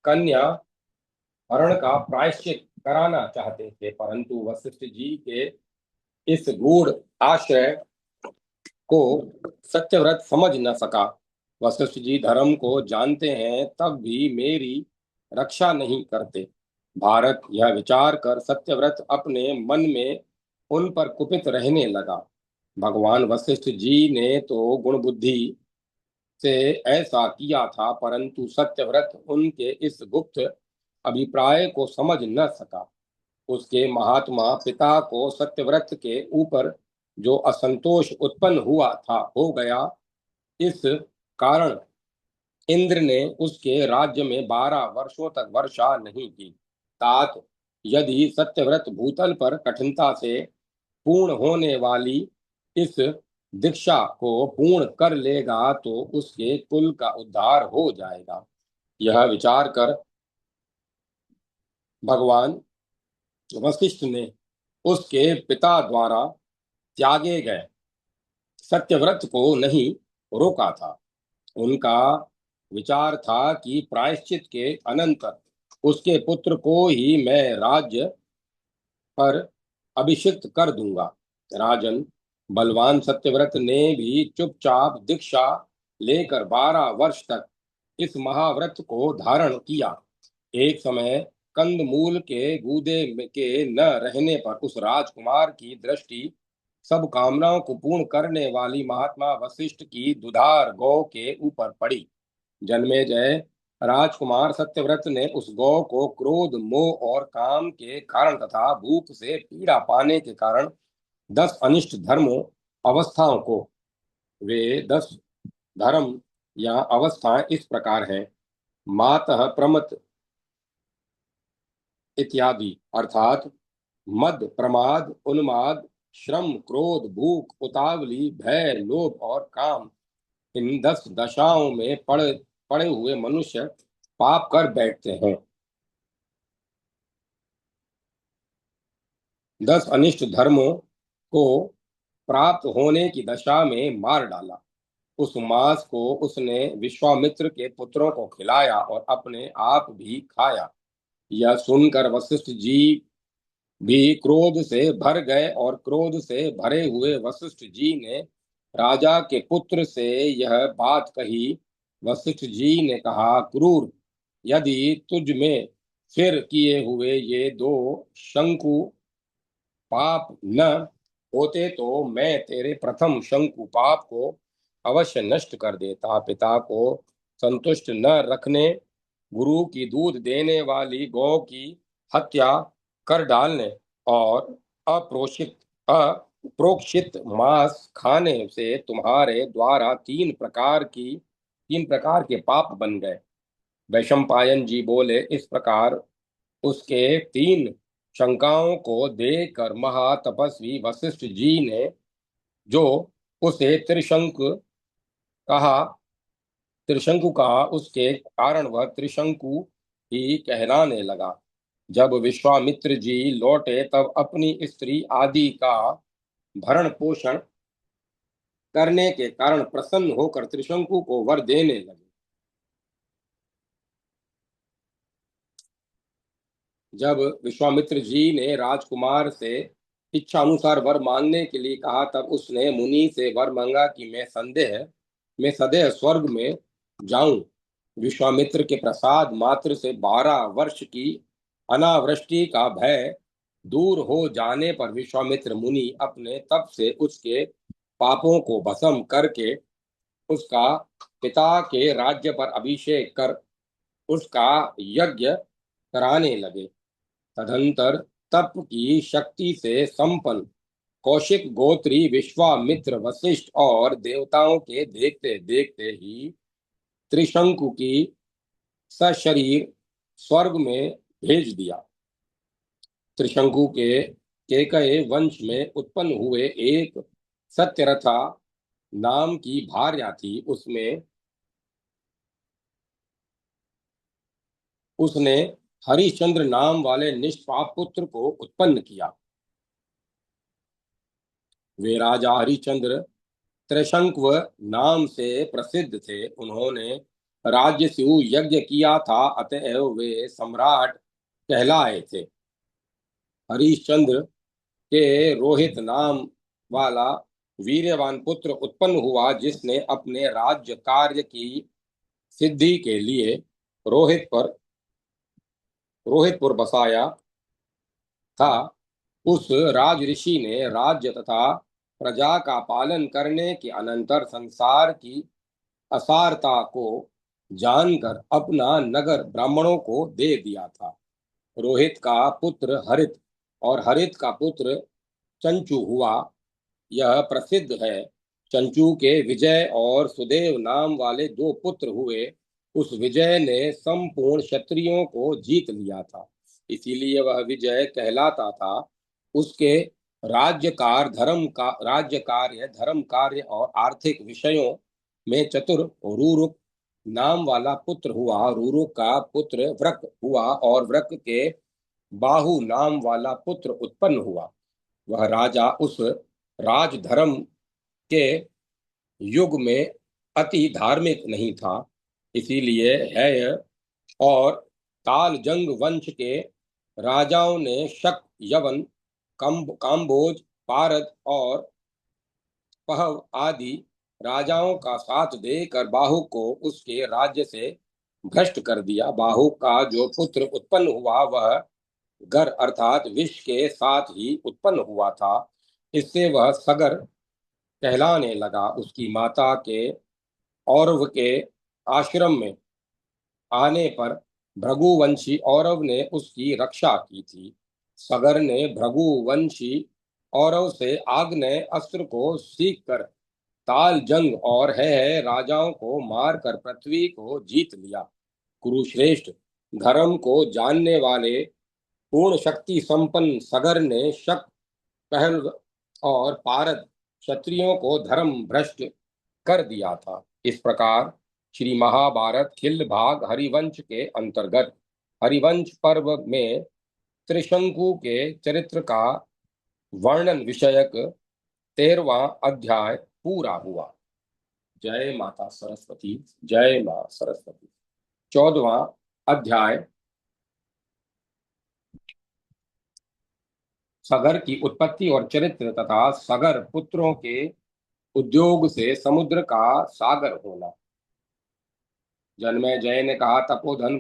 कन्या हरण का प्रायश्चित कराना चाहते थे, परंतु वशिष्ठ जी के इस गूढ़ आश्रय को सत्यव्रत समझ न सका। वशिष्ठ जी धर्म को जानते हैं तब भी मेरी रक्षा नहीं करते। भारत यह विचार कर सत्यव्रत अपने मन में उन पर कुपित रहने लगा। भगवान वशिष्ठ जी ने तो गुण बुद्धि से ऐसा किया था, परंतु सत्यव्रत उनके इस गुप्त अभिप्राय को समझ न सका। उसके महात्मा पिता को सत्यव्रत के ऊपर जो असंतोष उत्पन्न हुआ था हो गया। इस कारण इंद्र ने उसके राज्य में 12 वर्षों तक वर्षा नहीं की। तात यदि सत्यव्रत भूतल पर कठिनता से पूर्ण होने वाली इस दीक्षा को पूर्ण कर लेगा तो उसके कुल का उद्धार हो जाएगा। यह विचार कर भगवान वशिष्ठ ने उसके पिता द्वारा त्यागे गए सत्यव्रत को नहीं रोका था। उनका विचार था कि प्रायश्चित के अनंतर उसके पुत्र को ही मैं राज्य पर अभिषिक्त कर दूंगा। राजन, बलवान सत्यव्रत ने भी चुपचाप दीक्षा लेकर 12 वर्ष तक इस महाव्रत को धारण किया। एक समय कंदमूल के गूदे के न रहने पर उस राजकुमार की दृष्टि सब कामनाओं को पूर्ण करने वाली महात्मा वशिष्ठ की दुधार गौ के ऊपर पड़ी। जन्मेजय राजकुमार सत्यव्रत ने उस गौ को क्रोध, मोह और काम के कारण तथा भूख से पीड़ा पाने के कारण 10 अनिष्ट धर्मों अवस्थाओं को, वे 10 धर्म या अवस्थाएं इस प्रकार हैं: मातः प्रमत इत्यादि, अर्थात मद, प्रमाद, उन्माद, श्रम, क्रोध, भूख, उतावली, भय, लोभ और काम, इन 10 दशाओं में पड़े हुए मनुष्य पाप कर बैठते हैं। 10 अनिष्ट धर्मों को प्राप्त होने की दशा में मार डाला। उस मांस को उसने विश्वामित्र के पुत्रों को खिलाया और अपने आप भी खाया। यह सुनकर वशिष्ठ जी भी क्रोध से भर गए और क्रोध से भरे हुए वशिष्ठ जी ने राजा के पुत्र से यह बात कही। वशिष्ठ जी ने कहा, क्रूर, यदि तुझ में फिर किए हुए ये 2 शंकु पाप न होते तो मैं तेरे प्रथम शंकु पाप को अवश्य नष्ट कर देता। पिता को संतुष्ट न रखने, गुरु की दूध देने वाली गौ की हत्या कर डालने और अप्रोक्षित मांस खाने से तुम्हारे द्वारा 3 प्रकार के पाप बन गए। वैशंपायन जी बोले। इस प्रकार उसके 3 शंकाओं को देखकर महातपस्वी वशिष्ठ जी ने जो उसे कहा त्रिशंकु कहा, उसके कारण वह त्रिशंकु ही कहलाने लगा। जब विश्वामित्र जी लौटे तब अपनी स्त्री आदि का भरण पोषण करने के कारण प्रसन्न होकर त्रिशंकु को वर देने लगे। जब विश्वामित्र जी ने राजकुमार से इच्छा अनुसार वर मांगने के लिए कहा तब उसने मुनि से वर मांगा कि मैं सदैव स्वर्ग में जाऊं। विश्वामित्र के प्रसाद मात्र से 12 वर्ष की अनावृष्टि का भय दूर हो जाने पर विश्वामित्र मुनि अपने तप से उसके पापों को भस्म करके उसका पिता के राज्य पर अभिषेक कर उसका यज्ञ कराने लगे। तदंतर तप की शक्ति से संपन्न कौशिक गोत्री विश्वामित्र वशिष्ठ और देवताओं के देखते देखते ही त्रिशंकु की सशरीर स्वर्ग में भेज दिया। त्रिशंकु के केकय वंश में उत्पन्न हुए एक सत्यरथा नाम की भार्या थी। उसने हरिश्चंद्र नाम वाले निष्पाप पुत्र को उत्पन्न किया। वे राजा हरिश्चंद्र त्रिशंकु नाम से प्रसिद्ध थे। उन्होंने राज्य से यज्ञ किया था, अतएव वे सम्राट कहलाए थे। हरिश्चंद्र के रोहित नाम वाला वीर्यवान पुत्र उत्पन्न हुआ, जिसने अपने राज्य कार्य की सिद्धि के लिए रोहितपुर बसाया था। उस राज ऋषि ने राज्य तथा प्रजा का पालन करने के अनंतर संसार की असारता को जानकर अपना नगर ब्राह्मणों को दे दिया था। रोहित का पुत्र हरित और हरित का पुत्र चंचू हुआ। यह प्रसिद्ध है। चंचू के विजय और सुदेव नाम वाले दो पुत्र हुए। उस विजय ने संपूर्ण क्षत्रियों को जीत लिया था, इसीलिए वह विजय कहलाता था। उसके राज्य कार्य, धर्म कार्य और आर्थिक विषयों में चतुर रूरुक नाम वाला पुत्र हुआ। रूरुक का पुत्र वृक हुआ और वृक के बाहु नाम वाला पुत्र उत्पन्न हुआ। वह राजा उस राजधर्म के युग में अति धार्मिक नहीं था, इसीलिए है और तालजंग वंश के राजाओं ने शक, यवन, काम्बोज, पारद और पहव आदि राजाओं का साथ देकर बाहु को उसके राज्य से भ्रष्ट कर दिया। बाहु का जो पुत्र उत्पन्न हुआ वह गर अर्थात विष के साथ ही उत्पन्न हुआ था। इससे वह सगर कहलाने लगा। उसकी माता के औरव के आश्रम में आने पर भृगुवंशी औरव ने उसकी रक्षा की थी। सगर ने भृगुवंशी औरव से आग्नेय अस्त्र को सीख कर ताल जंग और है राजाओं को मारकर पृथ्वी को जीत लिया। कुरुश्रेष्ठ धर्म को जानने वाले पूर्ण शक्ति संपन्न सगर ने शक, पहल और पारद क्षत्रियों को धर्म भ्रष्ट कर दिया था। इस प्रकार श्री महाभारत खिल भाग हरिवंश के अंतर्गत हरिवंश पर्व में त्रिशंकु के चरित्र का वर्णन विषयक 13वां अध्याय पूरा हुआ। जय माता सरस्वती, जय मां सरस्वती। 14वां अध्याय सगर की उत्पत्ति और चरित्र तथा सगर पुत्रों के उद्योग से समुद्र का सागर होना। जन्मेजय ने कहा, तपोधन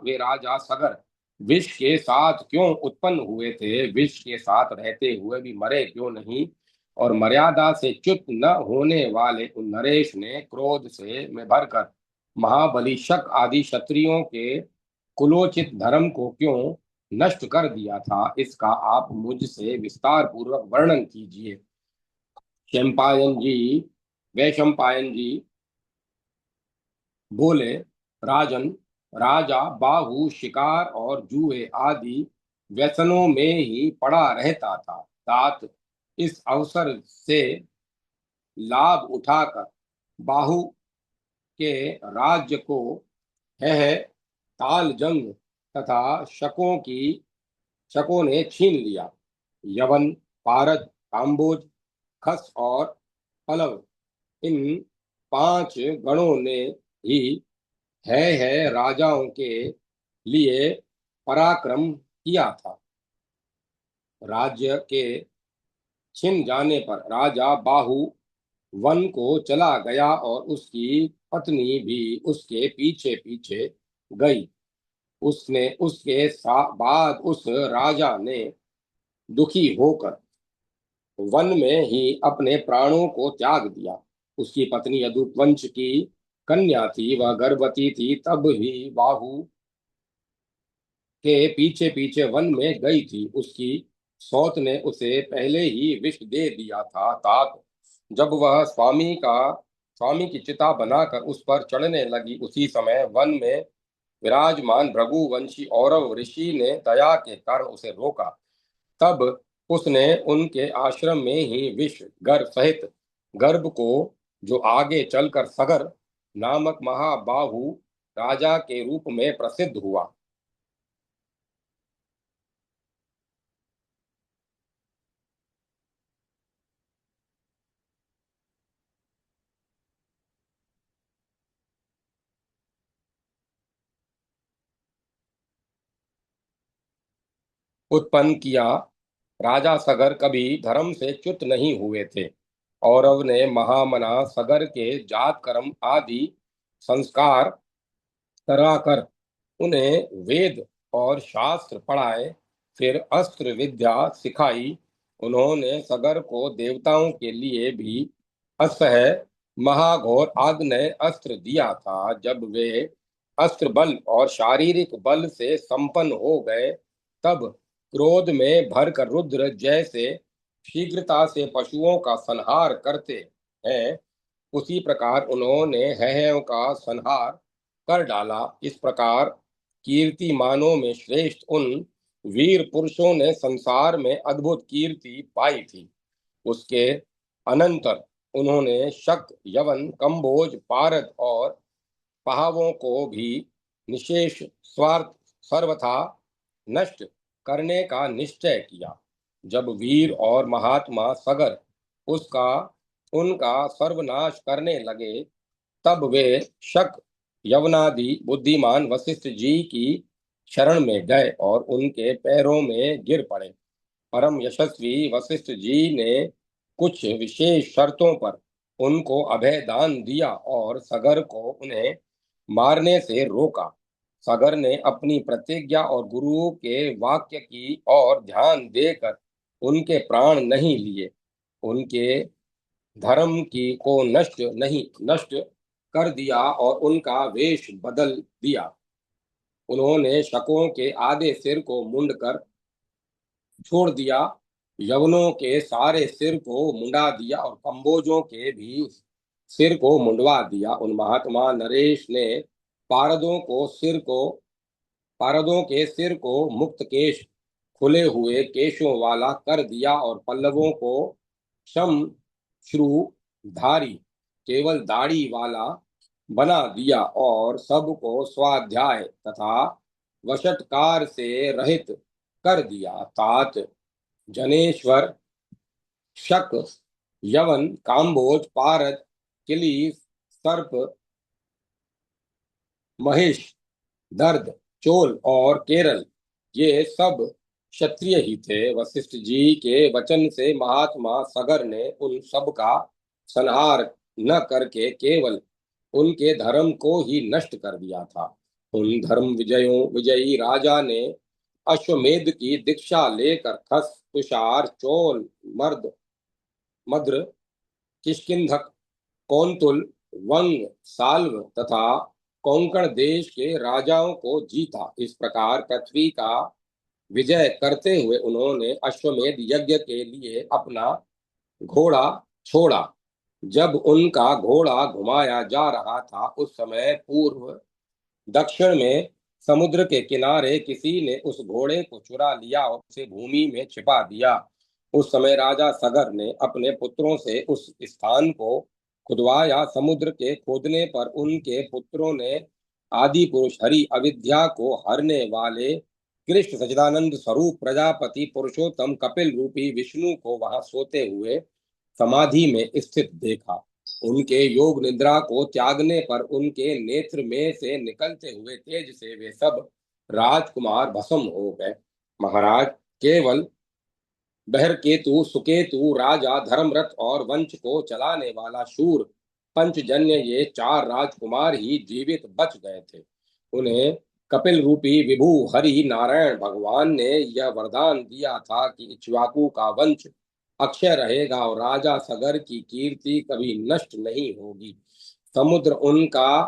वे राजा सगर विष के साथ क्यों उत्पन्न हुए थे? विष के साथ रहते हुए भी मरे क्यों नहीं? और मर्यादा से च्युत न होने वाले उन नरेश ने क्रोध से में भरकर महाबली शक आदि क्षत्रियों के कुलोचित धर्म को क्यों नष्ट कर दिया था? इसका आप मुझसे विस्तार पूर्वक वर्णन कीजिए। शैम्पायन जी वैशंपायन जी बोले, राजन, राजा बाहु शिकार और जुए आदि व्यसनों में ही पड़ा रहता था। तात इस अवसर से लाभ उठाकर बाहु के राज्य को है ताल जंग तथा शकों ने छीन लिया। यवन, पारद, काम्बोज, खस और पलव इन 5 गणों ने ही है राजाओं के लिए पराक्रम किया था। राज्य के छिन जाने पर राजा बाहु वन को चला गया और उसकी पत्नी भी उसके पीछे पीछे गई। उसने उसके बाद उस राजा ने दुखी होकर वन में ही अपने प्राणों को त्याग दिया। उसकी पत्नी यदुप वंश की कन्या थी, वह गर्भवती थी। तब ही बाहु के पीछे पीछे वन में गई थी। उसकी सौत ने उसे पहले ही विष दे दिया था। तात जब वह स्वामी की चिता बनाकर उस पर चढ़ने लगी, उसी समय वन में विराजमान भृगुवंशी औरव ऋषि ने दया के कारण उसे रोका। तब उसने उनके आश्रम में ही विष सहित गर्भ को, जो आगे चलकर सगर नामक महाबाहु राजा के रूप में प्रसिद्ध हुआ। उत्पन्न किया। राजा सगर कभी धर्म से च्युत नहीं हुए थे। औरव ने महामना सगर के जात कर्म आदि संस्कार कराकर उन्हें वेद और शास्त्र पढ़ाए, फिर अस्त्र विद्या सिखाई। उन्होंने सगर को देवताओं के लिए भी असह्य महाघोर आग्नेय अस्त्र दिया था। जब वे अस्त्र बल और शारीरिक बल से संपन्न हो गए, तब क्रोध में भरकर रुद्र जैसे शीघ्रता से पशुओं का संहार करते हैं, उसी प्रकार उन्होंने हयों का संहार कर डाला। इस प्रकार कीर्तिमानों में श्रेष्ठ उन वीर पुरुषों ने संसार में अद्भुत कीर्ति पाई थी। उसके अनंतर उन्होंने शक, यवन, कंबोज, पारद और पहावों को भी निशेष स्वार्थ सर्वथा नष्ट करने का निश्चय किया। जब वीर और महात्मा सगर उसका उनका सर्वनाश करने लगे, तब वे शक, यवनादि बुद्धिमान वशिष्ठ जी की शरण में गए और उनके पैरों में गिर पड़े। परम यशस्वी वशिष्ठ जी ने कुछ विशेष शर्तों पर उनको अभय दान दिया और सगर को उन्हें मारने से रोका। सगर ने अपनी प्रतिज्ञा और गुरुओं के वाक्य की ओर ध्यान देकर उनके प्राण नहीं लिए। उनके धर्म की को नष्ट कर दिया और उनका वेश बदल दिया। उन्होंने शकों के आधे सिर को मुंड कर छोड़ दिया, यवनों के सारे सिर को मुंडा दिया और कंबोजों के भी सिर को मुंडवा दिया। उन महात्मा नरेश ने पारदों के सिर को मुक्त केश, खुले हुए केशों वाला कर दिया और पल्लवों को शम धारी, केवल दाढ़ी वाला बना दिया और सबको स्वाध्याय तथा वशटकार से रहित कर दिया। तात जनेश्वर, शक, यवन, काम्बोज, पारद, किली, सर्प, महेश, दर्द, चोल और केरल, ये सब क्षत्रिय ही थे। वशिष्ठ जी के वचन से महात्मा सगर ने उन सब का संहार न करके केवल उनके धर्म को ही नष्ट कर दिया था। उन विजयी राजा ने अश्वमेध की दीक्षा लेकर खस, तुषार, चोल, मद्र, किष्किंधक, कौंतुल, वंग, साल्व तथा कोंकण देश के राजाओं को जीता। इस प्रकार पृथ्वी का विजय करते हुए उन्होंने अश्वमेध यज्ञ के लिए अपना घोड़ा छोड़ा। जब उनका घोड़ा घुमाया जा रहा था, उस समय पूर्व दक्षिण में समुद्र के किनारे किसी ने उस घोड़े को चुरा लिया और उसे भूमि में छिपा दिया। उस समय राजा सगर ने अपने पुत्रों से उस स्थान को खुदवाया। समुद्र के खोदने पर उनके पुत्रों ने आदि पुरुष हरि अविद्या को हरने वाले कृष्ण सच्चिदानंद स्वरूप प्रजापति पुरुषोत्तम कपिल रूपी विष्णु को वहां सोते हुए समाधि में स्थित देखा। उनके योग निद्रा को त्यागने पर उनके नेत्र में से निकलते हुए तेज से वे सब राजकुमार भस्म हो गए। महाराज, केवल बहरकेतु, सुकेतु, राजा, धर्मरथ और वंश को चलाने वाला शूर पंचजन्य, ये चार राजकुमार ही जीवित बच गए थे। उन्हें कपिल रूपी विभु हरि नारायण भगवान ने यह वरदान दिया था कि इक्ष्वाकु का वंश अक्षय रहेगा और राजा सगर की कीर्ति कभी नष्ट नहीं होगी। समुद्र उनका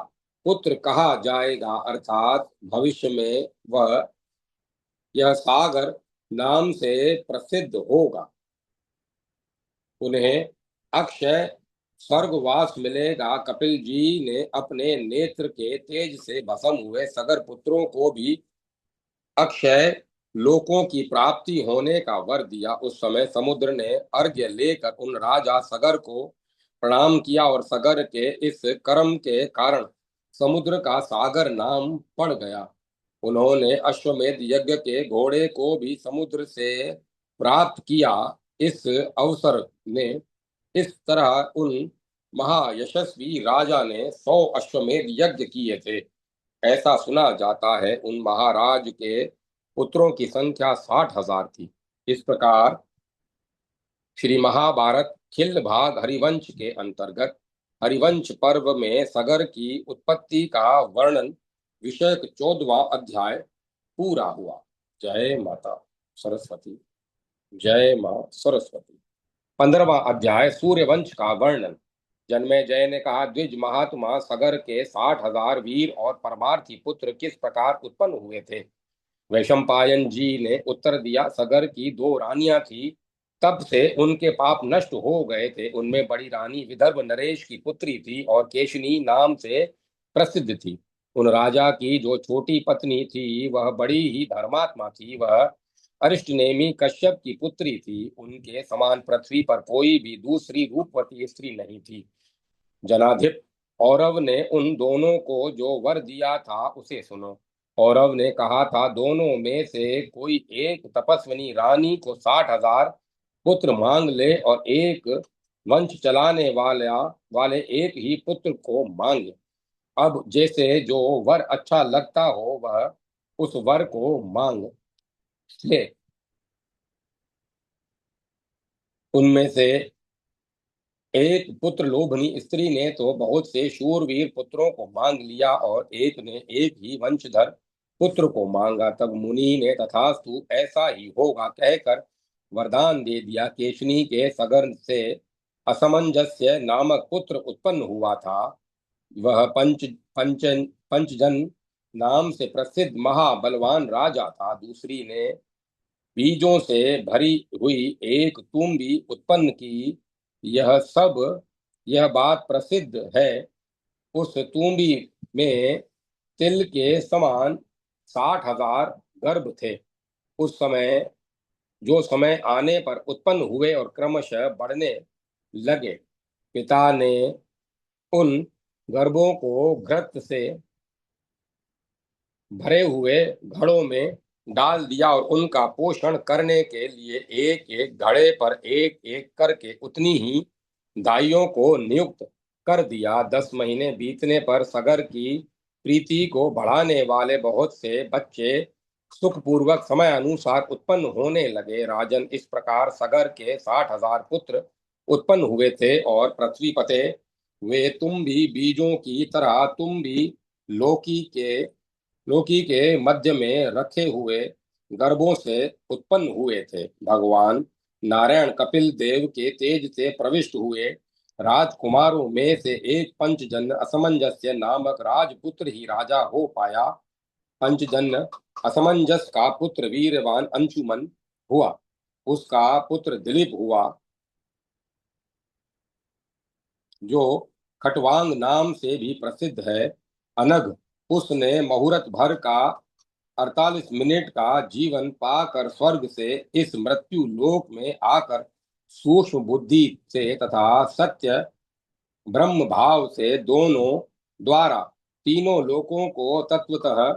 पुत्र कहा जाएगा, अर्थात भविष्य में वह यह सागर नाम से प्रसिद्ध होगा। उन्हें अक्षय स्वर्गवास मिलेगा। कपिल जी ने अपने नेत्र के तेज से भस्म हुए सगर पुत्रों को भी अक्षय लोकों की प्राप्ति होने का वर दिया। उस समय समुद्र ने अर्घ्य लेकर उन राजा सगर को प्रणाम किया और सगर के इस कर्म के कारण समुद्र का सागर नाम पड़ गया। उन्होंने अश्वमेध यज्ञ के घोड़े को भी समुद्र से प्राप्त किया। इस अवसर ने इस तरह उन महायशस्वी राजा ने 100 अश्वमेध यज्ञ किए थे। ऐसा सुना जाता है उन महाराज के पुत्रों की संख्या 60,000 थी। इस प्रकार श्री महाभारत खिल्ल भाग हरिवंश के अंतर्गत हरिवंश पर्व में सगर की उत्पत्ति का वर्णन विषयक 14वां अध्याय पूरा हुआ। जय माता सरस्वती। जय मां सरस्वती। 15वां अध्याय सूर्यवंश का वर्णन। जन्मेजय ने कहा, द्विज महात्मा सगर के 60,000 वीर और परमार्थी पुत्र किस प्रकार उत्पन्न हुए थे। वैशंपायन जी ने उत्तर दिया, सगर की 2 रानियां थी, तब से उनके पाप नष्ट हो गए थे। उनमें बड़ी रानी विदर्भ नरेश की पुत्री थी और केशनी नाम से प्रसिद्ध थी। उन राजा की जो छोटी पत्नी थी वह बड़ी ही धर्मात्मा थी। वह अरिष्टनेमी कश्यप की पुत्री थी। उनके समान पृथ्वी पर कोई भी दूसरी रूपवती स्त्री नहीं थी। जनाधिप औरव ने उन दोनों को जो वर दिया था उसे सुनो। औरव ने कहा था, दोनों में से कोई एक तपस्विनी रानी को 60,000 पुत्र मांग ले और एक वंश चलाने वाले एक ही पुत्र को मांगे। अब जैसे जो वर अच्छा लगता हो वह उस वर को मांग ले। उनमें से एक पुत्र लोभनी स्त्री ने तो बहुत से शूरवीर पुत्रों को मांग लिया और एक ने एक ही वंशधर पुत्र को मांगा। तब मुनि ने तथास्तु ऐसा ही होगा कहकर वरदान दे दिया। केशनी के सगर से असमंजस्य नामक पुत्र उत्पन्न हुआ था। वह पंचजन नाम से प्रसिद्ध महाबलवान राजा था। दूसरी ने बीजों से भरी हुई एक तुम्बी उत्पन्न की। यह बात प्रसिद्ध है। उस तुम्बी में तिल के समान 60,000 गर्भ थे। उस समय जो समय आने पर उत्पन्न हुए और क्रमशः बढ़ने लगे। पिता ने उन गर्भों को घृत से भरे हुए घड़ों में डाल दिया और उनका पोषण करने के लिए एक एक घड़े पर एक एक करके उतनी ही दाइयों को नियुक्त कर दिया। 10 महीने बीतने पर सगर की प्रीति को बढ़ाने वाले बहुत से बच्चे सुखपूर्वक समय अनुसार उत्पन्न होने लगे। राजन, इस प्रकार सगर के 60,000 पुत्र उत्पन्न हुए थे और पृथ्वी पते वे तुम भी बीजों की तरह तुम भी लोकी के मध्य में रखे हुए गर्भों से उत्पन्न हुए थे। भगवान नारायण कपिल देव के तेज से प्रविष्ट हुए। राजकुमारों में से एक पंचजन्य असमंजस्य नामक राजपुत्र ही राजा हो पाया। पंचजन्य असमंजस का पुत्र वीरवान अंशुमन हुआ। उसका पुत्र दिलीप हुआ जो खटवांग नाम से भी प्रसिद्ध है। अनग उसने मुहूर्त भर का 48 मिनट का जीवन पाकर स्वर्ग से इस मृत्यु लोक में आकर सूक्ष्म बुद्धि से तथा सत्य ब्रह्म भाव से दोनों द्वारा तीनों लोकों को तत्वतः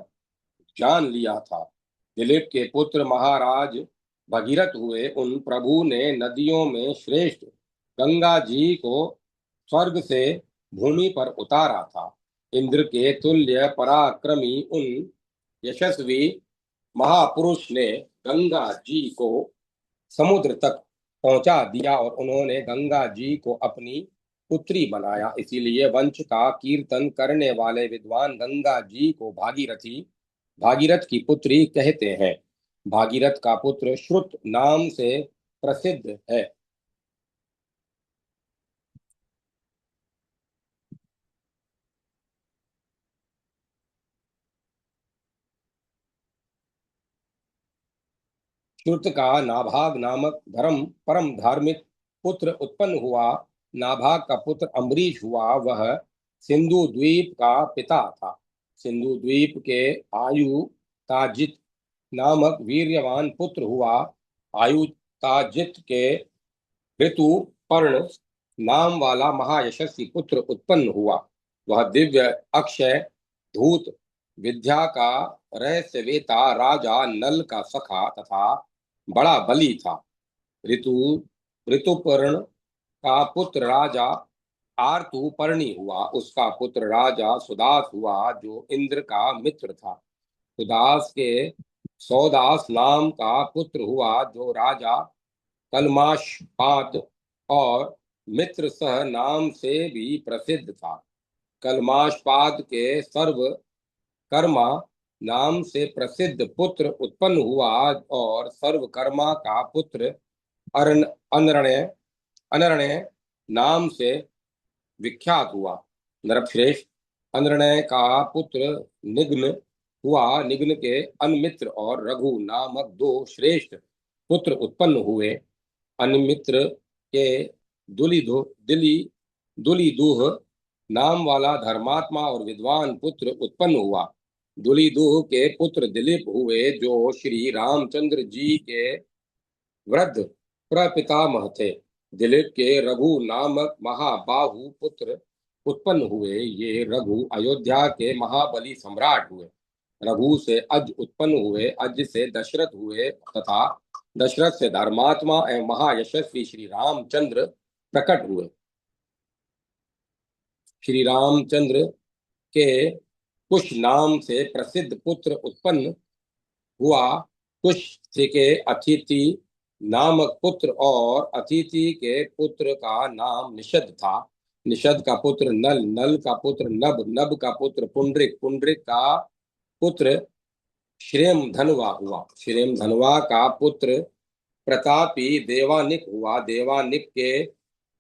जान लिया था। दिलीप के पुत्र महाराज भगीरथ हुए। उन प्रभु ने नदियों में श्रेष्ठ गंगा जी को स्वर्ग से भूमि पर उतारा था। इंद्र के तुल्य पराक्रमी उन यशस्वी महापुरुष ने गंगा जी को समुद्र तक पहुंचा दिया और उन्होंने गंगा जी को अपनी पुत्री बनाया। इसीलिए वंश का कीर्तन करने वाले विद्वान गंगा जी को भागीरथ की पुत्री कहते हैं। भागीरथ का पुत्र श्रुत नाम से प्रसिद्ध है। श्रुत का नाभाग नामक परम धार्मिक पुत्र उत्पन्न हुआ। नाभाग का पुत्र अम्बरीश हुआ। वह सिंधु द्वीप का पिता था। सिंधु द्वीप के आयु ताजित नामक वीर्यवान पुत्र हुआ। आयु ताजित के ऋतु पर्ण नाम वाला महायशस्वी पुत्र उत्पन्न हुआ। वह दिव्य अक्षय धूत विद्या का रहस्यवेता राजा नल का सखा तथा बड़ा बली था। ऋतु ऋतुपर्ण का पुत्र राजा आर्तुपर्णी हुआ। उसका पुत्र राजा सुदास हुआ जो इंद्र का मित्र था। सुदास के सौदास नाम का पुत्र हुआ जो राजा कलमाशपाद और मित्रसह नाम से भी प्रसिद्ध था। कलमाशपाद के सर्वकर्मा नाम से प्रसिद्ध पुत्र उत्पन्न हुआ और सर्वकर्मा का पुत्र अरण अनरण्य अनरण्य नाम से विख्यात हुआ। नरश्रेष्ठ अनरण्य का पुत्र निग्न हुआ। निग्न के अनमित्र और रघु नामक दो श्रेष्ठ पुत्र उत्पन्न हुए। अनमित्र के दुलिदो दिली दुलिदुह नाम वाला धर्मात्मा और विद्वान पुत्र उत्पन्न हुआ। दुलिदुह के पुत्र दिलीप हुए जो श्री रामचंद्र जी के वृद्ध प्रपितामह थे। दिलीप के रघु नामक महाबाहु पुत्र उत्पन्न हुए। ये रघु अयोध्या के महाबली सम्राट हुए। रघु से अज उत्पन्न हुए। अज से दशरथ हुए तथा दशरथ से धर्मात्मा एवं महायशस्वी श्री रामचंद्र प्रकट हुए। श्री रामचंद्र के कुश नाम से प्रसिद्ध पुत्र उत्पन्न हुआ। कुश के अतिथि नामक पुत्र और अतिथि के पुत्र का नाम निषद था। निषद का पुत्र नल, नल का पुत्र नभ, नभ का पुत्र पुंडरिक, पुंडरिक का पुत्र श्रेम धनवा हुआ। श्रेम धनवा का पुत्र प्रतापी देवानिक हुआ। देवानिक के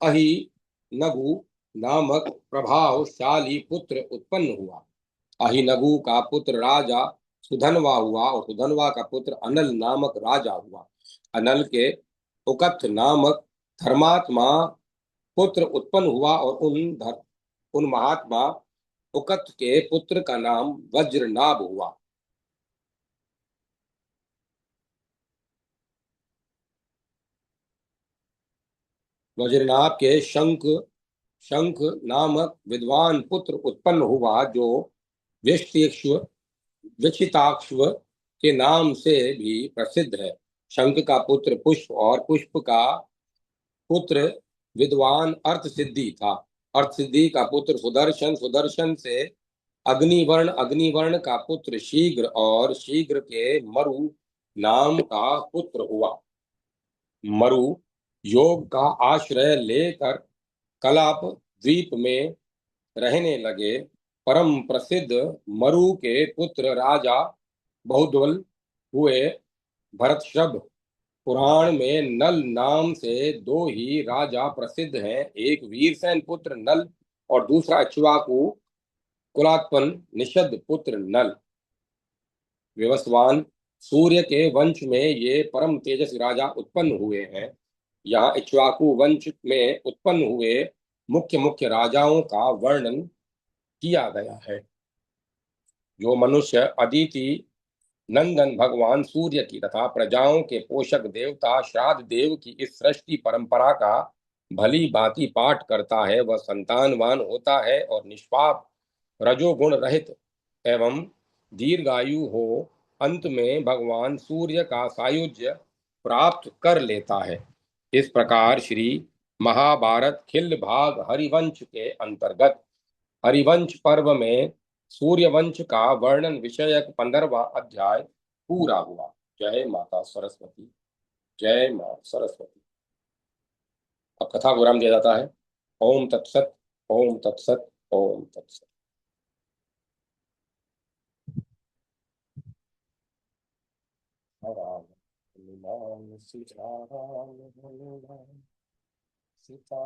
अहि नगु नामक प्रभावशाली पुत्र उत्पन्न हुआ। अहिनगु का पुत्र राजा सुधनवा हुआ और सुधनवा का पुत्र अनल नामक राजा हुआ। अनल के उकथ नामक धर्मात्मा पुत्र उत्पन्न हुआ और उन महात्मा उकथ के पुत्र का नाम वज्रनाभ हुआ। वज्रनाभ के शंख शंख नामक विद्वान पुत्र उत्पन्न हुआ जो व्यष्टिक्ष्व विचिताक्ष्व के नाम से भी प्रसिद्ध है। शंख का पुत्र पुष्प और पुष्प का पुत्र विद्वान अर्थ सिद्धि था। अर्थ सिद्धि का पुत्र सुदर्शन, सुदर्शन से अग्निवर्ण, अग्निवर्ण का पुत्र शीघ्र और शीघ्र के मरु नाम का पुत्र हुआ। मरु योग का आश्रय लेकर कलाप द्वीप में रहने लगे। परम प्रसिद्ध मरु के पुत्र राजा बहुध्वल हुए। भरतशभ पुराण में नल नाम से दो ही राजा प्रसिद्ध हैं, एक वीरसेन पुत्र नल और दूसरा इक्ष्वाकु कुलात्पन्न निषद पुत्र नल। विवस्वान सूर्य के वंश में ये परम तेजस्वी राजा उत्पन्न हुए हैं। यहाँ इक्ष्वाकु वंश में उत्पन्न हुए मुख्य मुख्य राजाओं का वर्णन किया गया है। जो मनुष्य अदिति नंदन भगवान सूर्य की तथा प्रजाओं के पोषक देवता श्राद्ध देव की इस सृष्टि परंपरा का भली भांति पाठ करता है वह संतानवान होता है और निष्पाप रजोगुण रहित एवं दीर्घायु हो अंत में भगवान सूर्य का सायुज्य प्राप्त कर लेता है। इस प्रकार श्री महाभारत खिल्ल भाग हरिवंश के अंतर्गत हरिवंश पर्व में सूर्यवंश का वर्णन विषयक 15वां अध्याय पूरा हुआ। जय माता सरस्वती। जय मां सरस्वती। अब कथा को विराम दिया जाता है। ओम तत्सत, ओम तत्सत, ओम तत्सत। सीता